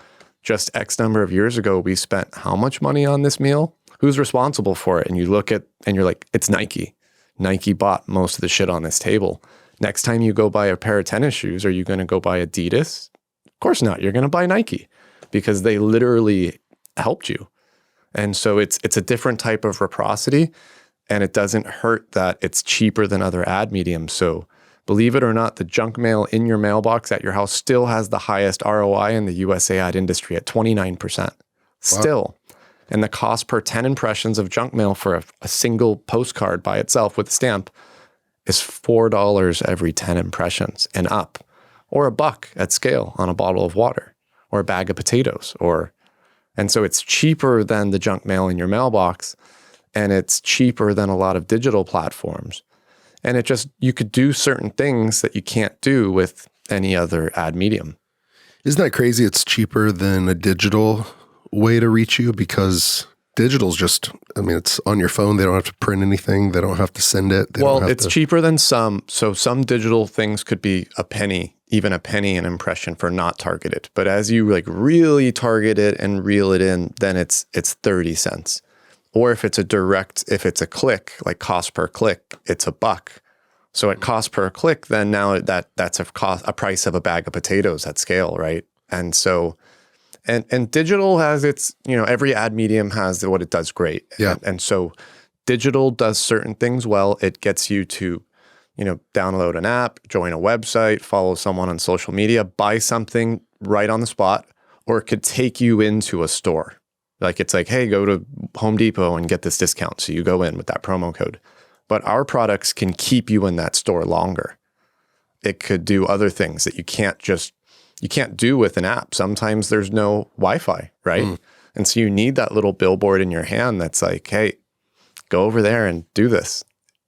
just X number of years ago, we spent how much money on this meal? Who's responsible for it? And you look at, and you're like, it's Nike. Nike bought most of the shit on this table. Next time you go buy a pair of tennis shoes, are you going to go buy Adidas? Of course not. You're going to buy Nike because they literally helped you. And so it's a different type of reciprocity. And it doesn't hurt that it's cheaper than other ad mediums. So believe it or not, the junk mail in your mailbox at your house still has the highest ROI in the USA ad industry at 29%. Still. And the cost per 10 impressions of junk mail for a single postcard by itself with a stamp is $4 every 10 impressions and up, or $1 at scale on a bottle of water or a bag of potatoes. And so it's cheaper than the junk mail in your mailbox, and it's cheaper than a lot of digital platforms. And you could do certain things that you can't do with any other ad medium. Isn't that crazy? It's cheaper than a digital way to reach you, because digital's just, it's on your phone. They don't have to print anything. They don't have to send it. It's cheaper than some. So some digital things could be a penny, even a penny an impression for not targeted. But as you really target it and reel it in, then it's 30 cents. Or if it's a click, like cost per click, it's $1. So at cost per click, then now that's a price of a bag of potatoes at scale, right? And so, and digital has its, every ad medium has what it does great. Yeah. And so digital does certain things well. It gets you to, download an app, join a website, follow someone on social media, buy something right on the spot, or it could take you into a store. Like it's like, hey, go to Home Depot and get this discount. So you go in with that promo code. But our products can keep you in that store longer. It could do other things that you can't do with an app. Sometimes there's no Wi-Fi, right? And so you need that little billboard in your hand that's like, hey, go over there and do this.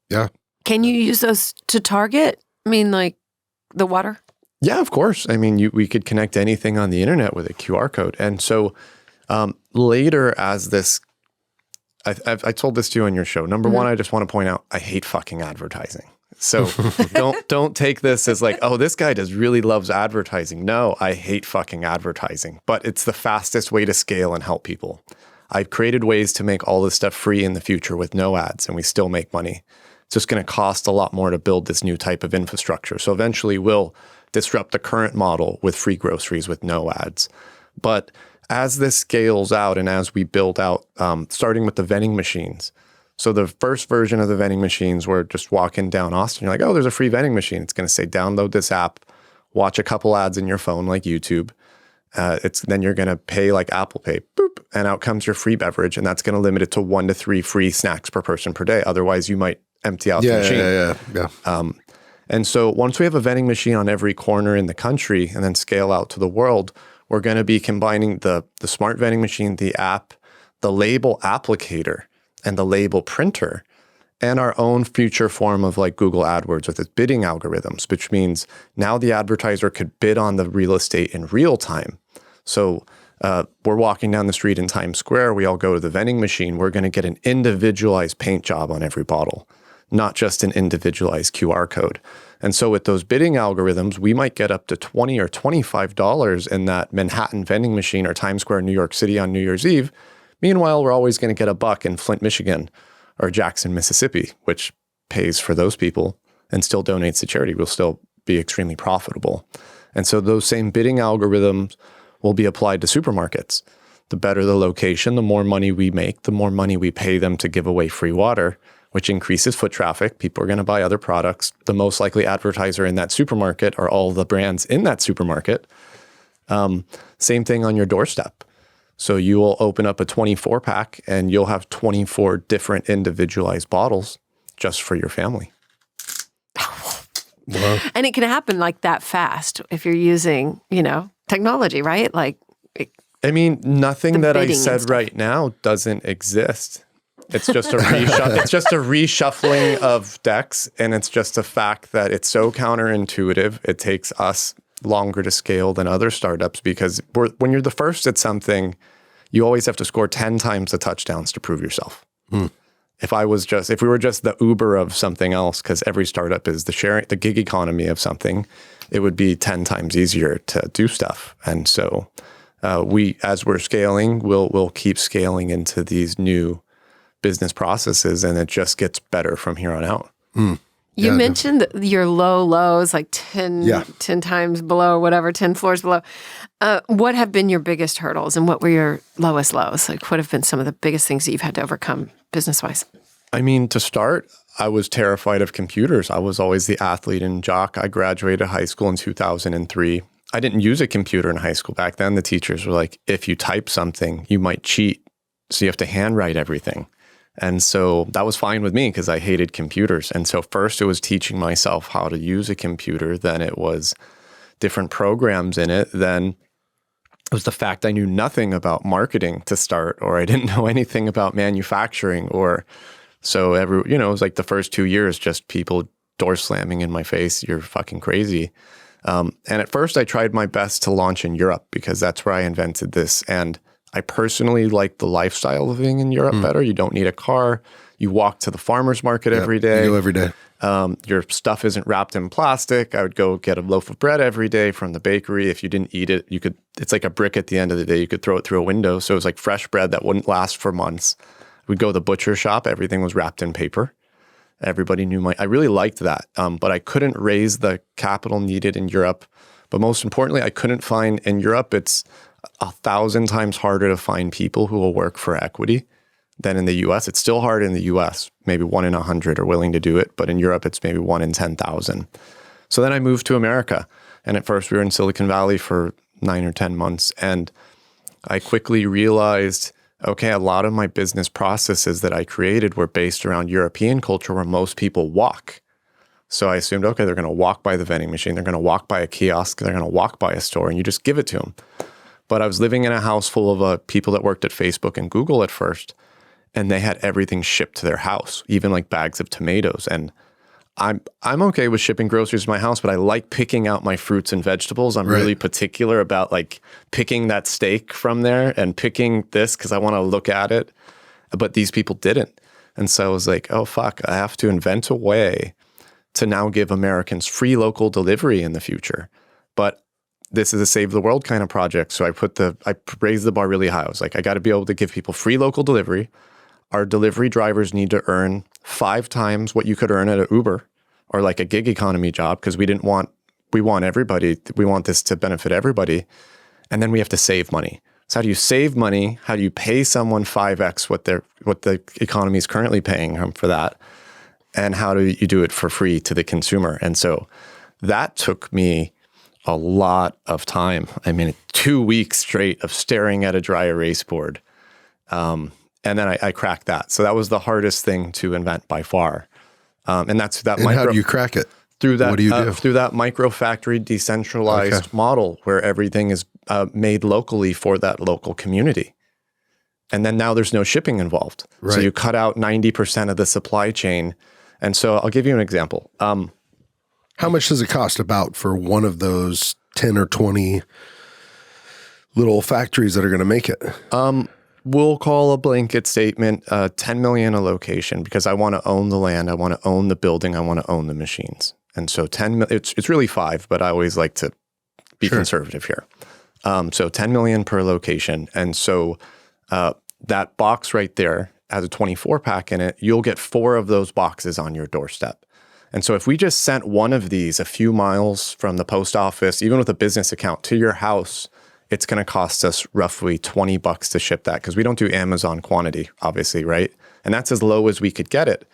Yeah. Can you use those to target? Like the water? Yeah, of course. We could connect anything on the internet with a QR code. And so later, as this, I told this to you on your show. Number one, I just want to point out, I hate fucking advertising. So don't take this as like, oh, this guy really loves advertising. No, I hate fucking advertising, but it's the fastest way to scale and help people. I've created ways to make all this stuff free in the future with no ads, and we still make money. It's just going to cost a lot more to build this new type of infrastructure. So eventually we'll disrupt the current model with free groceries with no ads. But as this scales out and as we build out, starting with the vending machines. So the first version of the vending machines, we're just walking down Austin. You're like, oh, there's a free vending machine. It's going to say, download this app, watch a couple ads in your phone like YouTube. Then you're going to pay like Apple Pay, boop, and out comes your free beverage. And that's going to limit it to 1 to 3 free snacks per person per day. Otherwise, you might empty out the machine. Yeah. And so once we have a vending machine on every corner in the country and then scale out to the world, we're going to be combining the smart vending machine, the app, the label applicator, and the label printer, and our own future form of like Google AdWords with its bidding algorithms, which means now the advertiser could bid on the real estate in real time. So we're walking down the street in Times Square. We all go to the vending machine. We're going to get an individualized paint job on every bottle, not just an individualized QR code. And so with those bidding algorithms, we might get up to $20 or $25 in that Manhattan vending machine or Times Square, New York City on New Year's Eve. Meanwhile, we're always going to get $1 in Flint, Michigan or Jackson, Mississippi, which pays for those people and still donates to charity. We'll still be extremely profitable. And so those same bidding algorithms will be applied to supermarkets. The better the location, the more money we make, the more money we pay them to give away free water, which increases foot traffic. People are going to buy other products. The most likely advertiser in that supermarket are all the brands in that supermarket. Same thing on your doorstep. So you will open up a 24-pack and you'll have 24 different individualized bottles just for your family. Wow. And it can happen like that fast if you're using, technology, right? Nothing that I said right now doesn't exist. It's just a reshuffling of decks, and it's just a fact that it's so counterintuitive. It takes us longer to scale than other startups because when you're the first at something, you always have to score 10 times the touchdowns to prove yourself. If we were just the Uber of something else, because every startup is the gig economy of something, it would be 10 times easier to do stuff. And so as we're scaling, we'll keep scaling into these new business processes, and it just gets better from here on out. You mentioned your low lows, like 10 times below, whatever, 10 floors below. What have been your biggest hurdles, and what were your lowest lows? Like, what have been some of the biggest things that you've had to overcome business-wise? I mean, to start, I was terrified of computers. I was always the athlete and jock. I graduated high school in 2003. I didn't use a computer in high school. Back then, the teachers were like, if you type something, you might cheat. So you have to handwrite everything. And so that was fine with me because I hated computers. And so first it was teaching myself how to use a computer. Then it was different programs in it. Then it was the fact I knew nothing about marketing to start, or I didn't know anything about manufacturing, or so it was like the first 2 years, just people door slamming in my face. You're fucking crazy. And at first I tried my best to launch in Europe because that's where I invented this. And I personally like the lifestyle of living in Europe better. You don't need a car. You walk to the farmer's market every day. You go every day. Your stuff isn't wrapped in plastic. I would go get a loaf of bread every day from the bakery. If you didn't eat it, it's like a brick at the end of the day. You could throw it through a window. So it was like fresh bread that wouldn't last for months. We'd go to the butcher shop. Everything was wrapped in paper. Everybody knew I really liked that. But I couldn't raise the capital needed in Europe. But most importantly, I couldn't find in Europe, it's 1,000 times harder to find people who will work for equity than in the US. It's still hard in the US. Maybe 1 in 100 are willing to do it. But in Europe, it's maybe 1 in 10,000. So then I moved to America. And at first we were in Silicon Valley for 9 or 10 months. And I quickly realized, okay, a lot of my business processes that I created were based around European culture where most people walk. So I assumed, okay, they're going to walk by the vending machine. They're going to walk by a kiosk. They're going to walk by a store, and you just give it to them. But I was living in a house full of people that worked at Facebook and Google at first, and they had everything shipped to their house, even like bags of tomatoes. And I'm okay with shipping groceries to my house, but I like picking out my fruits and vegetables. I'm really particular about like picking that steak from there and picking this because I want to look at it. But these people didn't. And so I was like, oh, fuck, I have to invent a way to now give Americans free local delivery in the future. But this is a save the world kind of project. So I raised the bar really high. I was like, I got to be able to give people free local delivery. Our delivery drivers need to earn 5 times what you could earn at an Uber or like a gig economy job because we want everybody. We want this to benefit everybody. And then we have to save money. So how do you save money? How do you pay someone 5x what the economy is currently paying for that? And how do you do it for free to the consumer? And so that took me a lot of time. I mean, 2 weeks straight of staring at a dry erase board. And then I cracked that. So that was the hardest thing to invent by far. And that's that. And how do you crack it? Through that, what do you do? Through that micro factory decentralized model where everything is made locally for that local community. And then now there's no shipping involved. Right. So you cut out 90% of the supply chain. And so I'll give you an example. How much does it cost about for one of those 10 or 20 little factories that are going to make it? We'll call a blanket statement, 10 million a location because I want to own the land. I want to own the building. I want to own the machines. And so it's really 5, but I always like to be conservative here. So 10 million per location. And so that box right there has a 24-pack in it. You'll get 4 of those boxes on your doorstep. And so if we just sent one of these a few miles from the post office, even with a business account, to your house, it's going to cost us roughly $20 to ship that because we don't do Amazon quantity, obviously, right? And that's as low as we could get it.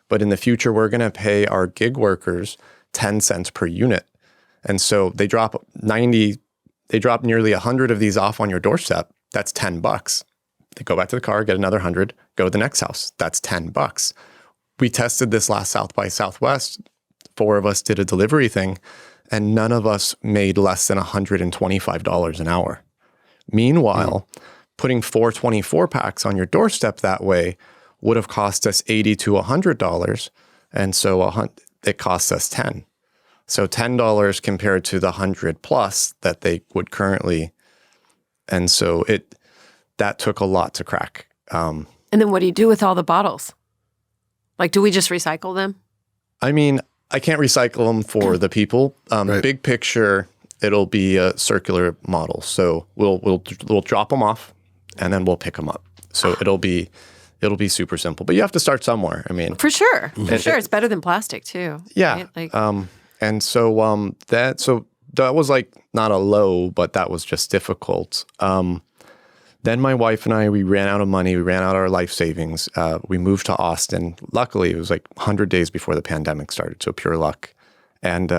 But in the future, we're going to pay our gig workers 10 cents per unit. And so they drop nearly 100 of these off on your doorstep. That's $10. They go back to the car, get another 100, go to the next house. That's $10. We tested this last South by Southwest. 4 of us did a delivery thing, and none of us made less than $125 an hour. Meanwhile, putting 4 24-packs on your doorstep that way would have cost us $80 to $100, and so it costs us $10. So $10 compared to the 100 plus that they would currently, and so that took a lot to crack. And then what do you do with all the bottles? Like, do we just recycle them? I mean, I can't recycle them for the people. Right. Big picture, it'll be a circular model. So we'll drop them off, and then we'll pick them up. So it'll be super simple. But you have to start somewhere. I mean, for sure, it's better than plastic too. Yeah. Right? Like, and so that was like not a low, but that was just difficult. Then my wife and I, we ran out of money. We ran out of our life savings. We moved to Austin. Luckily, it was like 100 days before the pandemic started, so pure luck. And,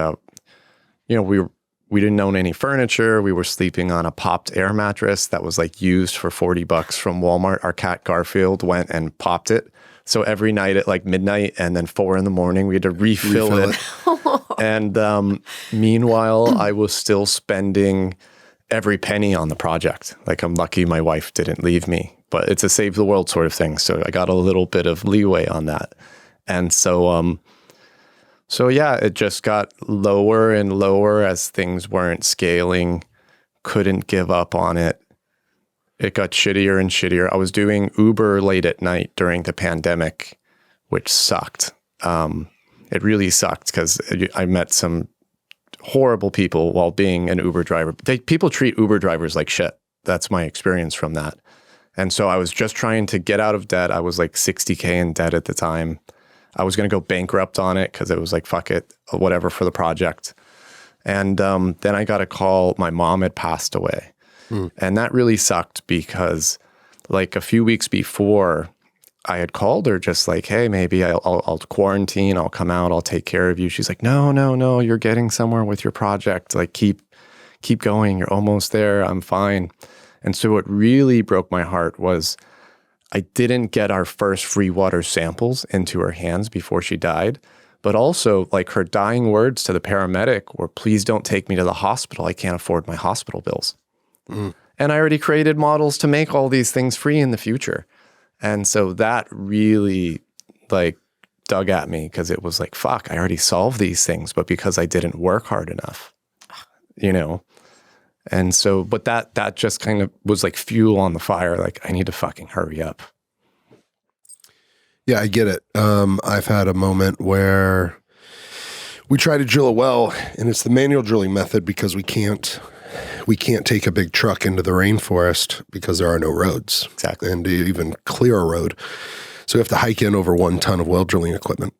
we didn't own any furniture. We were sleeping on a popped air mattress that was like used for $40 from Walmart. Our cat Garfield went and popped it. So every night at like midnight and then 4 a.m, we had to refill it. And meanwhile, I was still spending every penny on the project. Like, I'm lucky my wife didn't leave me, but it's a save the world sort of thing. So I got a little bit of leeway on that. And so yeah, it just got lower and lower as things weren't scaling, couldn't give up on it. It got shittier and shittier. I was doing Uber late at night during the pandemic, which sucked. It really sucked because I met some horrible people while being an Uber driver. People treat Uber drivers like shit. That's my experience from that. And so I was just trying to get out of debt. I was like $60K in debt at the time. I was going to go bankrupt on it because it was like, fuck it, whatever for the project. And then I got a call. My mom had passed away. And that really sucked because like a few weeks before, I had called her just like, hey, maybe I'll quarantine. I'll come out. I'll take care of you. She's like, no, you're getting somewhere with your project. Like, keep going. You're almost there. I'm fine. And so what really broke my heart was I didn't get our first Freewater samples into her hands before she died. But also, like, her dying words to the paramedic were, please don't take me to the hospital. I can't afford my hospital bills. And I already created models to make all these things free in the future. And so that really like dug at me because it was like, fuck, I already solved these things, but because I didn't work hard enough, And so, but that just kind of was like fuel on the fire. Like, I need to fucking hurry up. Yeah, I get it. I've had a moment where we try to drill a well, and it's the manual drilling method because we can't take a big truck into the rainforest because there are no roads. Exactly. And to even clear a road. So we have to hike in over 1 ton of well drilling equipment.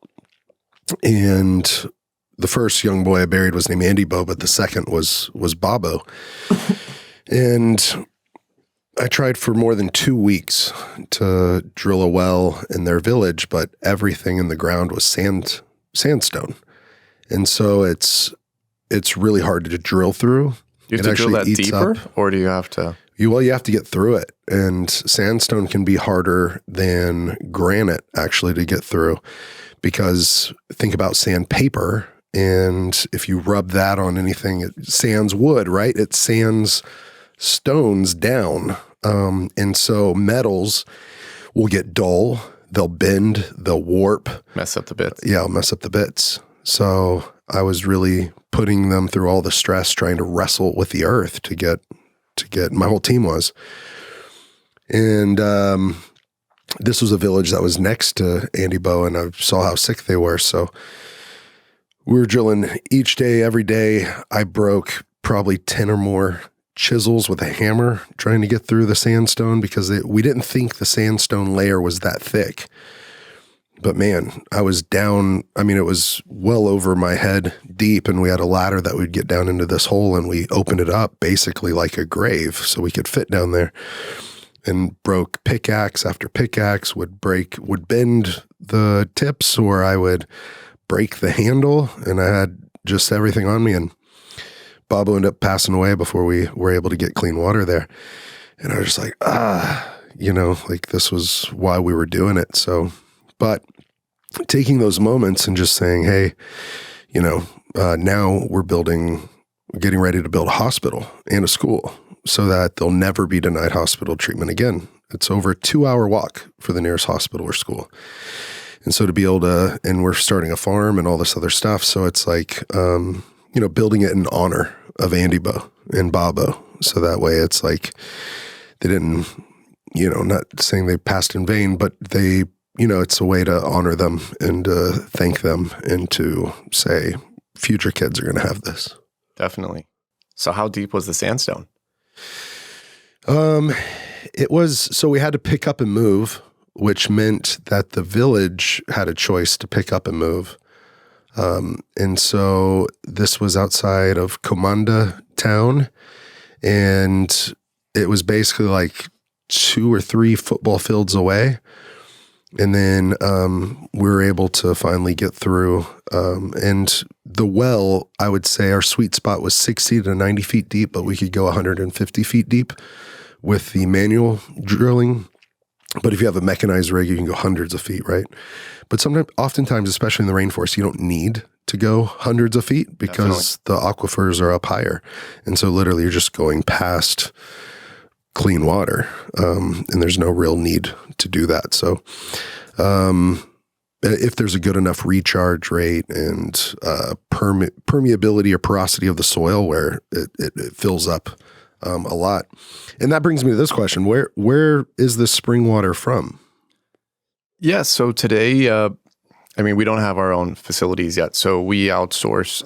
And the first young boy I buried was named Andy Bo, but the second was Bobo. And I tried for more than 2 weeks to drill a well in their village, but everything in the ground was sandstone. And so it's really hard to drill through. You have to drill that deeper, or do you have to? You have to get through it. And sandstone can be harder than granite actually to get through, because think about sandpaper. And if you rub that on anything, it sands wood, right? It sands stones down. And so metals will get dull, they'll bend, they'll warp. Mess up the bits. Yeah, it'll mess up the bits. So I was really putting them through all the stress, trying to wrestle with the earth to get, my whole team was. And this was a village that was next to Andy Bo, and I saw how sick they were. So we were drilling each day, every day. I broke probably 10 or more chisels with a hammer trying to get through the sandstone because we didn't think the sandstone layer was that thick. But man, I was down. I mean, it was well over my head deep, and we had a ladder that would get down into this hole, and we opened it up basically like a grave so we could fit down there, and broke pickaxe after pickaxe, would bend the tips, or I would break the handle, and I had just everything on me. And Bobo ended up passing away before we were able to get clean water there. And I was just like, like this was why we were doing it. So, but taking those moments and just saying, hey, now we're getting ready to build a hospital and a school so that they'll never be denied hospital treatment again. It's over a 2-hour walk for the nearest hospital or school. And so to be able to, and we're starting a farm and all this other stuff. So it's like, building it in honor of Andy Bo and Bobo. So that way it's like, they didn't, not saying they passed in vain, but they, it's a way to honor them and to thank them and to say future kids are going to have this. Definitely. So how deep was the sandstone? So we had to pick up and move, which meant that the village had a choice to pick up and move. And so this was outside of Comanda town, and it was basically like 2 or 3 football fields away. And then we were able to finally get through. And the well, I would say our sweet spot was 60 to 90 feet deep, but we could go 150 feet deep with the manual drilling. But if you have a mechanized rig, you can go hundreds of feet, right? But oftentimes, especially in the rainforest, you don't need to go hundreds of feet because the aquifers are up higher. And so literally you're just going past clean water, and there's no real need to do that. So if there's a good enough recharge rate and permeability or porosity of the soil where it fills up a lot. And that brings me to this question. Where is this spring water from? Yeah, so today, we don't have our own facilities yet. So we outsource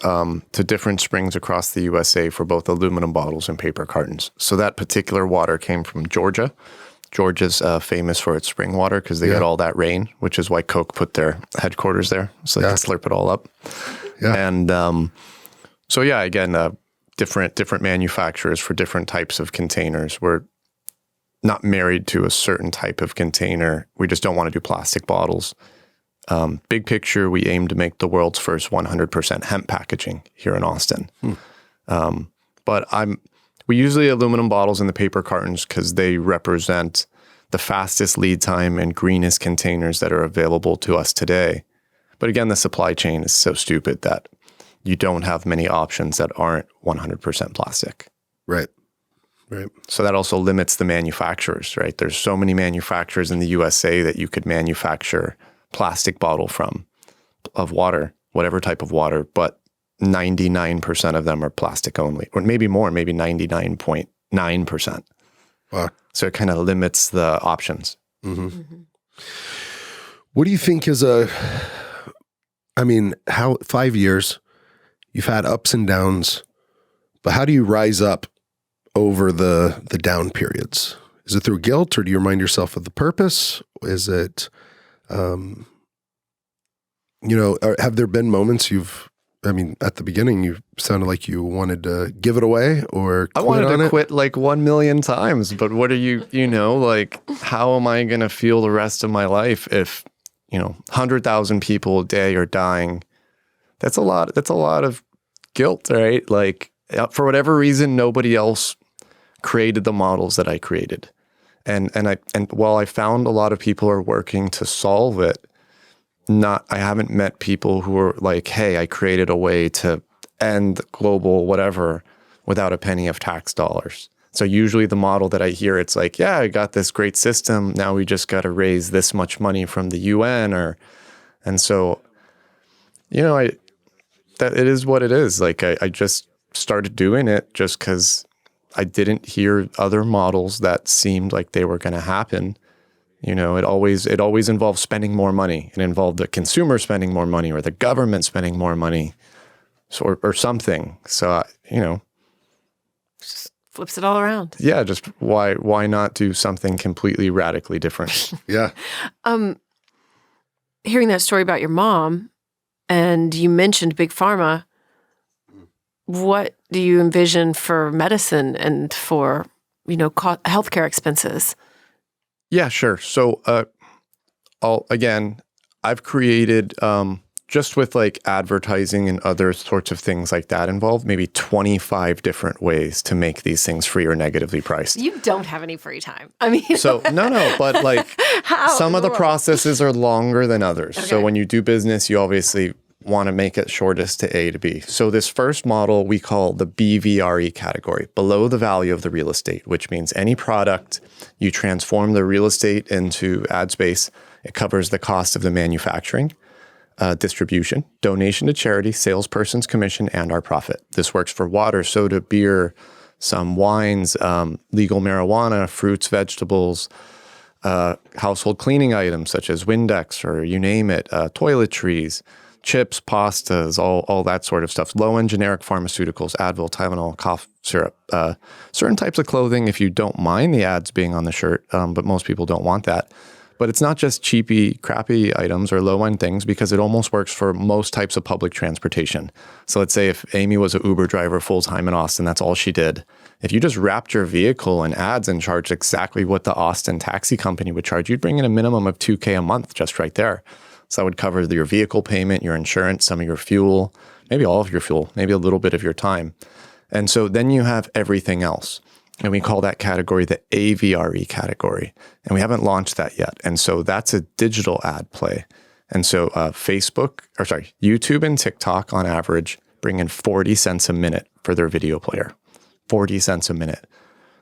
to different springs across the USA for both aluminum bottles and paper cartons. So that particular water came from Georgia. Georgia's famous for its spring water because they get all that rain, which is why Coke put their headquarters there. So they can slurp it all up. Yeah. And again, different manufacturers for different types of containers. We're not married to a certain type of container. We just don't want to do plastic bottles. Big picture, we aim to make the world's first 100% hemp packaging here in Austin. But we use the aluminum bottles and the paper cartons because they represent the fastest lead time and greenest containers that are available to us today. But again, the supply chain is so stupid that you don't have many options that aren't 100% plastic. Right. So that also limits the manufacturers, right? There's so many manufacturers in the USA that you could manufacture plastic bottle of water, whatever type of water, but 99% of them are plastic only, or maybe more, maybe 99.9%. Wow. So it kind of limits the options. Mm-hmm. Mm-hmm. What do you think is how 5 years, you've had ups and downs, but how do you rise up over the down periods? Is it through guilt, or do you remind yourself of the purpose? Is it, have there been moments at the beginning, you sounded like you wanted to give it away or quit. I wanted to quit like 1 million times, but what are how am I going to feel the rest of my life if, 100,000 people a day are dying? That's a lot of guilt, right? Like, for whatever reason, nobody else created the models that I created. And while I found a lot of people are working to solve it, I haven't met people who are like, hey, I created a way to end global whatever without a penny of tax dollars. So usually the model that I hear, it's like, yeah, I got this great system. Now we just got to raise this much money from the UN it is what it is. Like I just started doing it just because I didn't hear other models that seemed like they were going to happen. It always involved spending more money. It involved the consumer spending more money or the government spending more money or something. So, just flips it all around. Yeah, just why not do something completely radically different? Yeah. Hearing that story about your mom, and you mentioned Big Pharma, what do you envision for medicine and for, healthcare expenses? Yeah, sure. So, I've created, just with like advertising and other sorts of things like that involved, maybe 25 different ways to make these things free or negatively priced. You don't have any free time. So no, but like some of the processes are longer than others. Okay. So when you do business, you obviously want to make it shortest to A to B. So this first model we call the BVRE category, below the value of the real estate, which means any product, you transform the real estate into ad space. It covers the cost of the manufacturing, distribution, donation to charity, salesperson's commission, and our profit. This works for water, soda, beer, some wines, legal marijuana, fruits, vegetables, household cleaning items such as Windex or you name it, toiletries, chips, pastas, all that sort of stuff. Low-end generic pharmaceuticals, Advil, Tylenol, cough syrup, certain types of clothing if you don't mind the ads being on the shirt, but most people don't want that. But it's not just cheapy, crappy items or low-end things, because it almost works for most types of public transportation. So let's say if Amy was an Uber driver full-time in Austin, that's all she did. If you just wrapped your vehicle in ads and charged exactly what the Austin taxi company would charge, you'd bring in a minimum of $2,000 a month just right there. So that would cover your vehicle payment, your insurance, some of your fuel, maybe all of your fuel, maybe a little bit of your time. And so then you have everything else. And we call that category the AVRE category. And we haven't launched that yet. And so that's a digital ad play. And so YouTube and TikTok on average bring in 40 cents a minute for their video player. 40 cents a minute.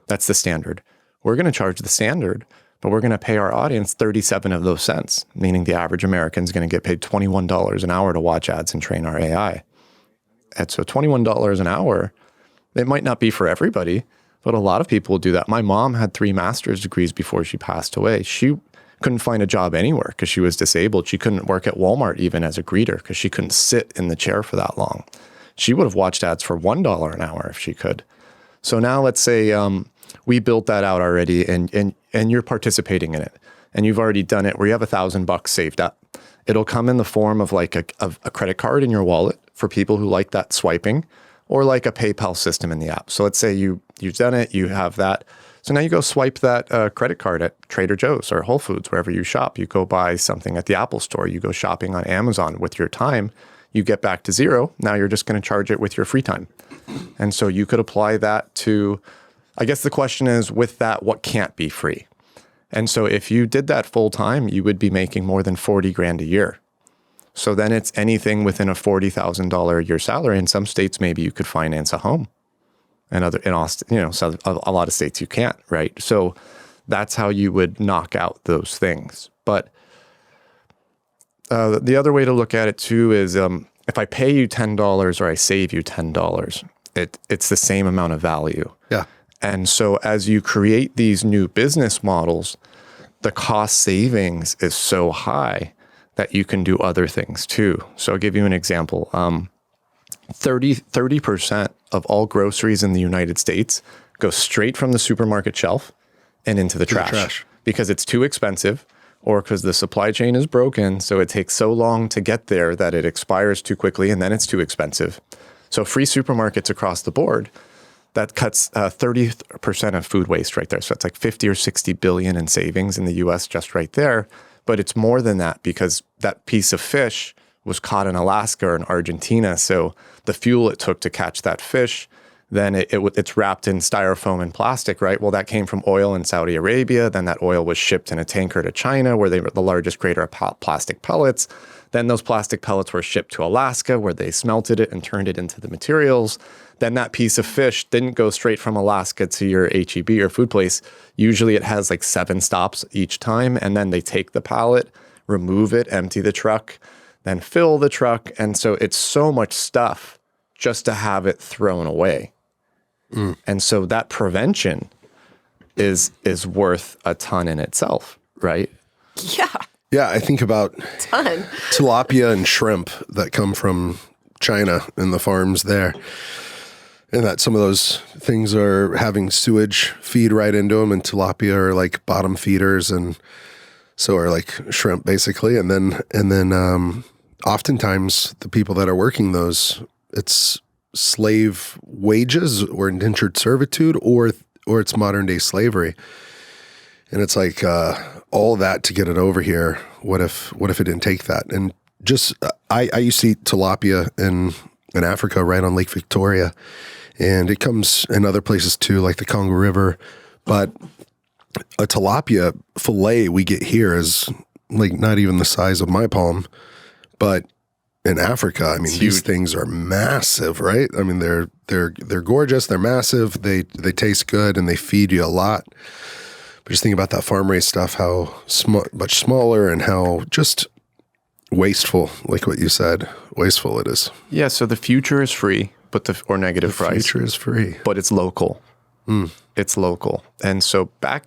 That's the standard. We're going to charge the standard, but we're going to pay our audience 37 of those cents, meaning the average American is going to get paid $21 an hour to watch ads and train our AI. And so $21 an hour, it might not be for everybody, but a lot of people do that. My mom had 3 master's degrees before she passed away. She couldn't find a job anywhere because she was disabled. She couldn't work at Walmart even as a greeter because she couldn't sit in the chair for that long. She would have watched ads for $1 an hour if she could. So now let's say we built that out already and you're participating in it and you've already done it where you have $1,000 saved up. It'll come in the form of like a credit card in your wallet for people who like that swiping, or like a PayPal system in the app. So let's say you've done it, you have that. So now you go swipe that credit card at Trader Joe's or Whole Foods, wherever you shop. You go buy something at the Apple Store. You go shopping on Amazon with your time. You get back to zero. Now you're just going to charge it with your free time. And so you could apply that to, I guess the question is, with that, what can't be free? And so if you did that full time, you would be making more than 40 grand a year. So then it's anything within a $40,000 a year salary. In some states, maybe you could finance a home. And in Austin, so a lot of states you can't, right? So that's how you would knock out those things. But the other way to look at it too is if I pay you $10 or I save you $10, it's the same amount of value. Yeah. And so as you create these new business models, the cost savings is so high that you can do other things too. So I'll give you an example. 30% of all groceries in the United States go straight from the supermarket shelf and into the trash because it's too expensive or because the supply chain is broken. So it takes so long to get there that it expires too quickly and then it's too expensive. So free supermarkets across the board, that cuts 30% of food waste right there. So it's like 50 or 60 billion in savings in the US just right there. But it's more than that because that piece of fish was caught in Alaska or in Argentina. So the fuel it took to catch that fish, then it's wrapped in styrofoam and plastic, right? Well, that came from oil in Saudi Arabia. Then that oil was shipped in a tanker to China, where they were the largest creator of plastic pellets. Then those plastic pellets were shipped to Alaska, where they smelted it and turned it into the materials. Then that piece of fish didn't go straight from Alaska to your H-E-B or food place. Usually it has like 7 stops each time. And then they take the pallet, remove it, empty the truck, then fill the truck. And so it's so much stuff just to have it thrown away. And so that prevention is worth a ton in itself, right? Yeah. Yeah, I think about Ton. tilapia and shrimp that come from China and the farms there. And that some of those things are having sewage feed right into them, and tilapia are like bottom feeders, and so are like shrimp basically. And then oftentimes the people that are working those, it's slave wages or indentured servitude, or it's modern day slavery. And it's like all that to get it over here. What if it didn't take that? And just I used to eat tilapia in Africa, right on Lake Victoria, and it comes in other places too, like the Congo River. But a tilapia fillet we get here is like not even the size of my palm, but in Africa, I mean, these things are massive, right? I mean, they're gorgeous, they're massive, they taste good, and they feed you a lot. But just think about that farm raised stuff, how much smaller and how just wasteful, like what you said, wasteful it is. Yeah. So the future is free, or negative price. The future is free, but it's local. It's local, and so back,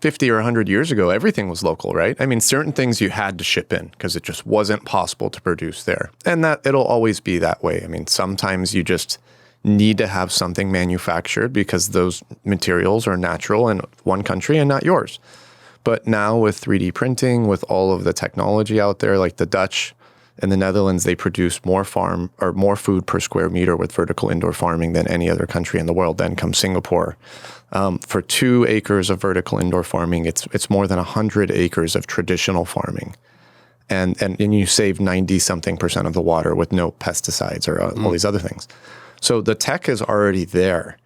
50 or 100 years ago, everything was local, right? I mean, certain things you had to ship in because it just wasn't possible to produce there. And that it'll always be that way. I mean, sometimes you just need to have something manufactured because those materials are natural in one country and not yours. But now with 3D printing, with all of the technology out there, like the Dutch and the Netherlands, they produce more food per square meter with vertical indoor farming than any other country in the world. Then comes Singapore. For 2 acres of vertical indoor farming, it's more than 100 acres of traditional farming. And you save 90-something% of the water with no pesticides or all these other things. So the tech is already there,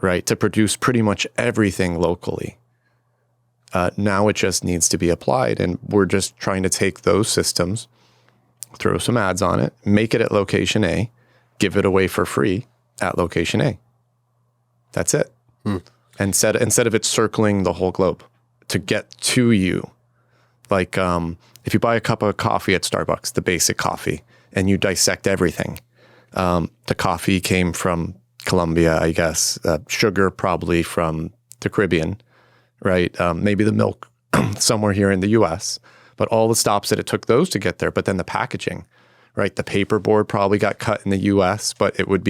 right, to produce pretty much everything locally. Now it just needs to be applied, and we're just trying to take those systems, throw some ads on it, make it at location A, give it away for free at location A. That's it. Instead of it circling the whole globe to get to you. Like if you buy a cup of coffee at Starbucks, the basic coffee, and you dissect everything. The coffee came from Colombia, I guess. Sugar probably from the Caribbean, right? Maybe the milk somewhere here in the U.S., but all the stops that it took those to get there. But then the packaging, right? The paperboard probably got cut in the U.S., but it would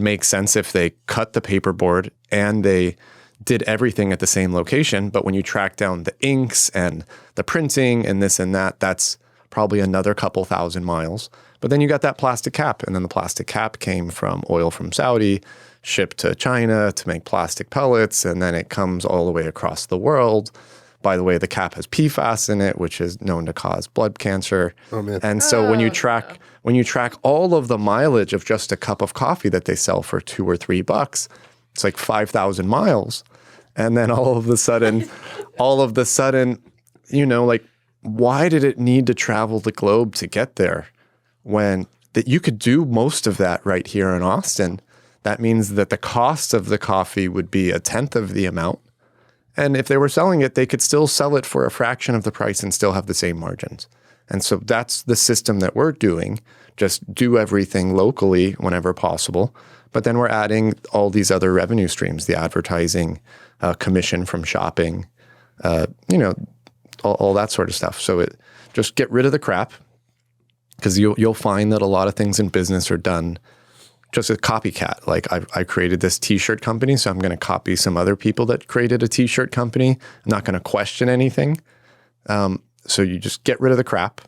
make sense if they cut the paperboard and they did everything at the same location. But when you track down the inks and the printing and this and that, that's probably another couple thousand miles. But then you got that plastic cap, and then the plastic cap came from oil from Saudi, shipped to China to make plastic pellets, and then it comes all the way across the world. By the way, the cap has PFAS in it, which is known to cause blood cancer. Oh, man. And so when you track all of the mileage of just a cup of coffee that they sell for $2 or $3, it's like 5,000 miles. And then all of a sudden, like, why did it need to travel the globe to get there when that you could do most of that right here in Austin? That means that the cost of the coffee would be 1/10 of the amount. And if they were selling it, they could still sell it for a fraction of the price and still have the same margins. And so that's the system that we're doing. Just do everything locally whenever possible. But then we're adding all these other revenue streams, the advertising, commission from shopping, all that sort of stuff. So just get rid of the crap, because you'll find that a lot of things in business are done just a copycat. Like I created this t-shirt company, so I'm going to copy some other people that created a t-shirt company. I'm not going to question anything. So you just get rid of the crap.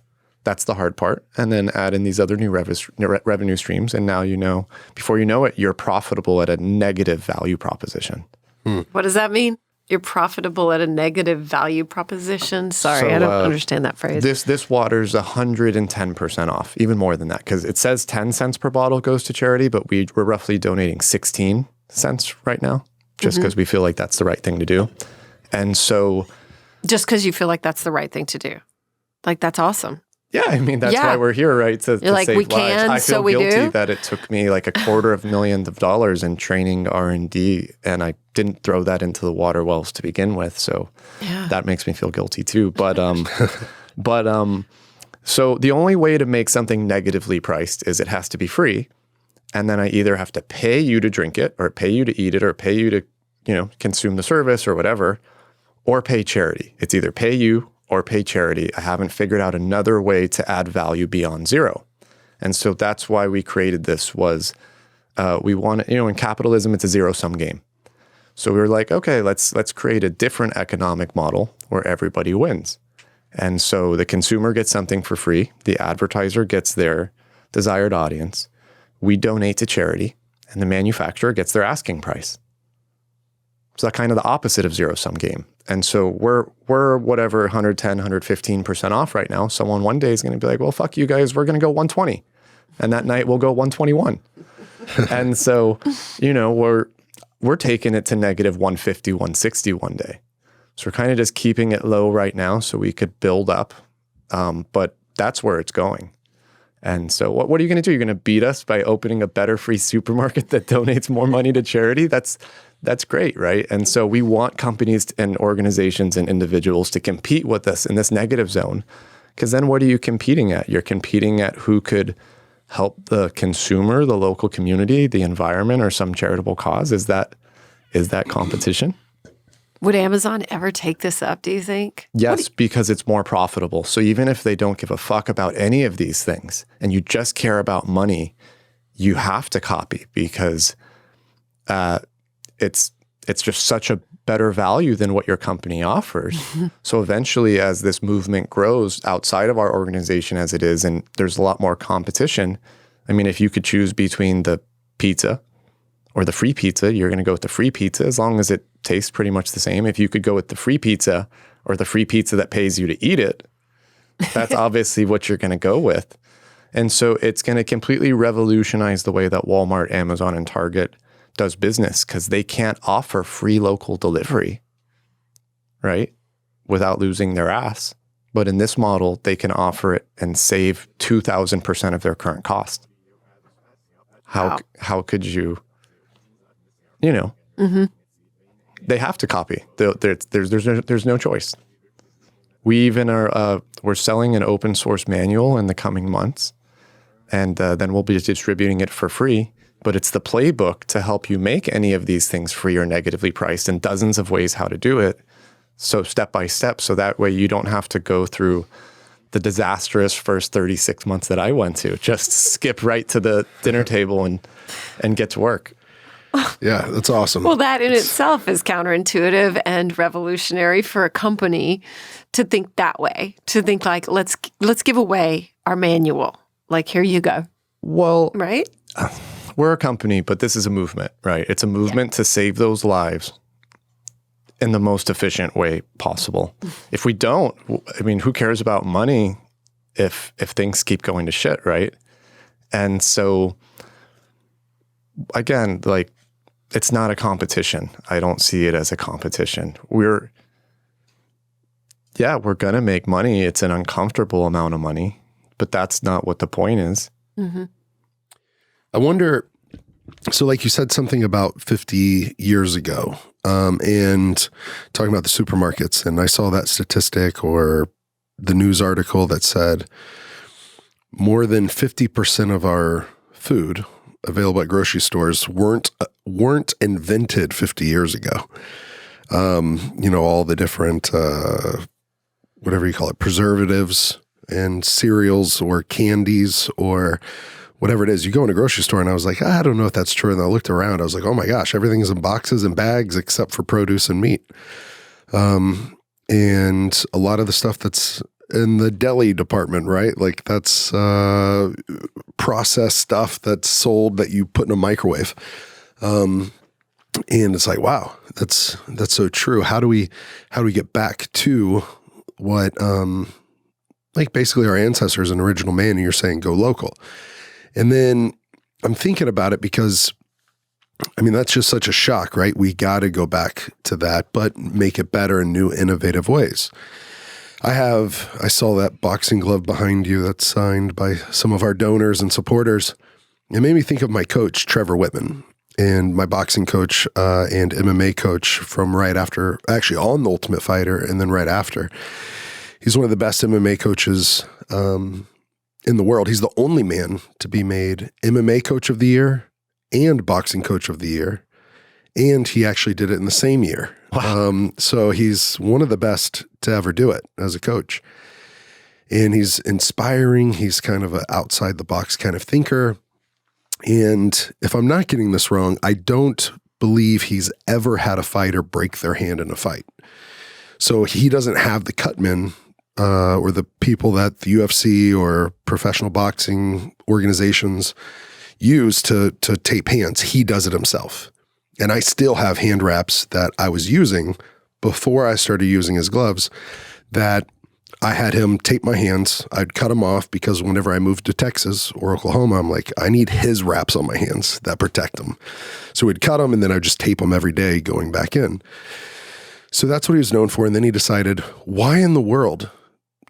That's the hard part. And then add in these other new revenue streams. And now, before you know it, you're profitable at a negative value proposition. What does that mean? You're profitable at a negative value proposition? Sorry, I don't understand that phrase. This water's 110% off, even more than that, because it says 10 cents per bottle goes to charity, but we're roughly donating 16 cents right now, just because we feel like that's the right thing to do. And so... Just because you feel like that's the right thing to do. Like, that's awesome. Yeah, I mean, that's why we're here, right? To You're like, save we lives. can, I so feel we guilty do. that it took me like $250,000 in training R&D, and I didn't throw that into the water wells to begin with. So that makes me feel guilty too. But so the only way to make something negatively priced is it has to be free, and then I either have to pay you to drink it, or pay you to eat it, or pay you to consume the service or whatever, or pay charity. It's either pay you or pay charity. I haven't figured out another way to add value beyond zero. And so that's why we created this was we want, in capitalism, it's a zero-sum game. So we were like, okay, let's create a different economic model where everybody wins. And so the consumer gets something for free. The advertiser gets their desired audience. We donate to charity, and the manufacturer gets their asking price. So that's kind of the opposite of zero-sum game. And so we're whatever 110, 115% off right now. Someone one day is going to be like, well, fuck you guys, we're going to go 120. And that night we'll go 121. And so, we're taking it to negative 150, 160 one day. So we're kind of just keeping it low right now so we could build up. But that's where it's going. And so what are you going to do? You're going to beat us by opening a better free supermarket that donates more money to charity? That's great, right? And so we want companies and organizations and individuals to compete with us in this negative zone, because then what are you competing at? You're competing at who could help the consumer, the local community, the environment, or some charitable cause. Is that competition? Would Amazon ever take this up, do you think? Yes, because it's more profitable. So even if they don't give a fuck about any of these things and you just care about money, you have to copy, because it's just such a better value than what your company offers. So eventually, as this movement grows outside of our organization as it is, and there's a lot more competition, I mean, if you could choose between the pizza or the free pizza, you're going to go with the free pizza as long as it tastes pretty much the same. If you could go with the free pizza or the free pizza that pays you to eat it, that's obviously what you're going to go with. And so it's going to completely revolutionize the way that Walmart, Amazon, and Target does business, because they can't offer free local delivery, right, without losing their ass. But in this model, they can offer it and save 2,000% of their current cost. How could you, they have to copy. There's no choice. We even we're selling an open source manual in the coming months, and then we'll be distributing it for free. But it's the playbook to help you make any of these things free or negatively priced, and dozens of ways how to do it. So step by step, so that way you don't have to go through the disastrous first 36 months that I went to. Just skip right to the dinner table and get to work. Yeah, that's awesome. Well, that in itself is counterintuitive and revolutionary for a company to think that way, to think like, let's give away our manual. Like, here you go. Well, right? We're a company, but this is a movement, right? It's a movement to save those lives in the most efficient way possible. If we don't, I mean, who cares about money if things keep going to shit, right? And so, again, like, it's not a competition. I don't see it as a competition. We're going to make money. It's an uncomfortable amount of money, but that's not what the point is. Mm-hmm. I wonder, so like you said something about 50 years ago, and talking about the supermarkets, and I saw that statistic or the news article that said more than 50% of our food available at grocery stores weren't invented 50 years ago. All the different, whatever you call it, preservatives and cereals or candies or whatever it is. You go in a grocery store, and I was like, I don't know if that's true. And I looked around, I was like, oh my gosh, everything's in boxes and bags except for produce and meat. And a lot of the stuff that's in the deli department, right? Like, that's processed stuff that's sold that you put in a microwave. And it's like, wow, that's so true. How do we get back to what, like basically our ancestors and original man, and you're saying go local. And then I'm thinking about it because, I mean, that's just such a shock, right? We got to go back to that, but make it better in new, innovative ways. I saw that boxing glove behind you that's signed by some of our donors and supporters. It made me think of my coach, Trevor Whitman, and my boxing coach and MMA coach from right after, actually on The Ultimate Fighter, and then right after. He's one of the best MMA coaches in the world. He's the only man to be made MMA Coach of the Year and Boxing Coach of the Year. And he actually did it in the same year. Wow. So he's one of the best to ever do it as a coach. And he's inspiring. He's kind of an outside the box kind of thinker. And if I'm not getting this wrong, I don't believe he's ever had a fighter break their hand in a fight. So he doesn't have the cutmen or the people that the UFC or professional boxing organizations use to tape hands. He does it himself. And I still have hand wraps that I was using before I started using his gloves that I had him tape my hands. I'd cut them off because whenever I moved to Texas or Oklahoma, I'm like, I need his wraps on my hands that protect them. So we'd cut them, and then I'd just tape them every day going back in. So that's what he was known for. And then he decided, why in the world,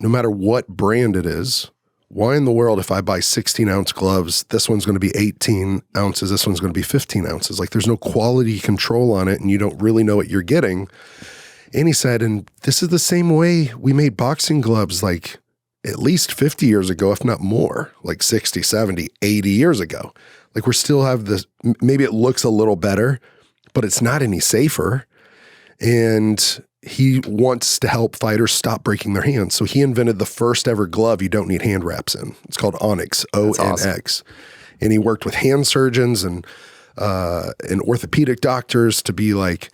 no matter what brand it is, why in the world, if I buy 16-ounce gloves, this one's going to be 18 ounces, this one's going to be 15 ounces? Like, there's no quality control on it, and you don't really know what you're getting. And he said, and this is the same way we made boxing gloves like at least 50 years ago, if not more, like 60, 70, 80 years ago. Like, we still have this, maybe it looks a little better, but it's not any safer. And he wants to help fighters stop breaking their hands. So he invented the first ever glove you don't need hand wraps in. It's called Onyx, O-N-X. Awesome. And he worked with hand surgeons and orthopedic doctors to be like,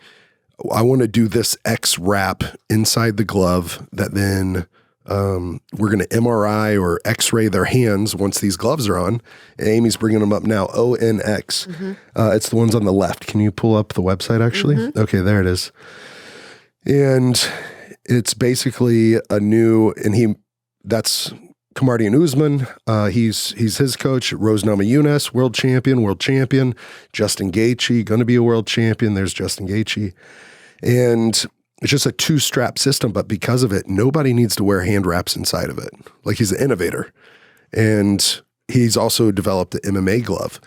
I want to do this X wrap inside the glove that then we're going to MRI or X-ray their hands once these gloves are on. And Amy's bringing them up now, ONX. It's the ones on the left. Can you pull up the website actually? Okay, there it is. And it's basically a new, and that's Kamardian Usman. He's his coach. Rose Namajunas, world champion. Justin Gaethje, going to be a world champion. There's Justin Gaethje. And it's just a 2-strap system, but because of it, nobody needs to wear hand wraps inside of it. Like, he's an innovator. And he's also developed the MMA glove.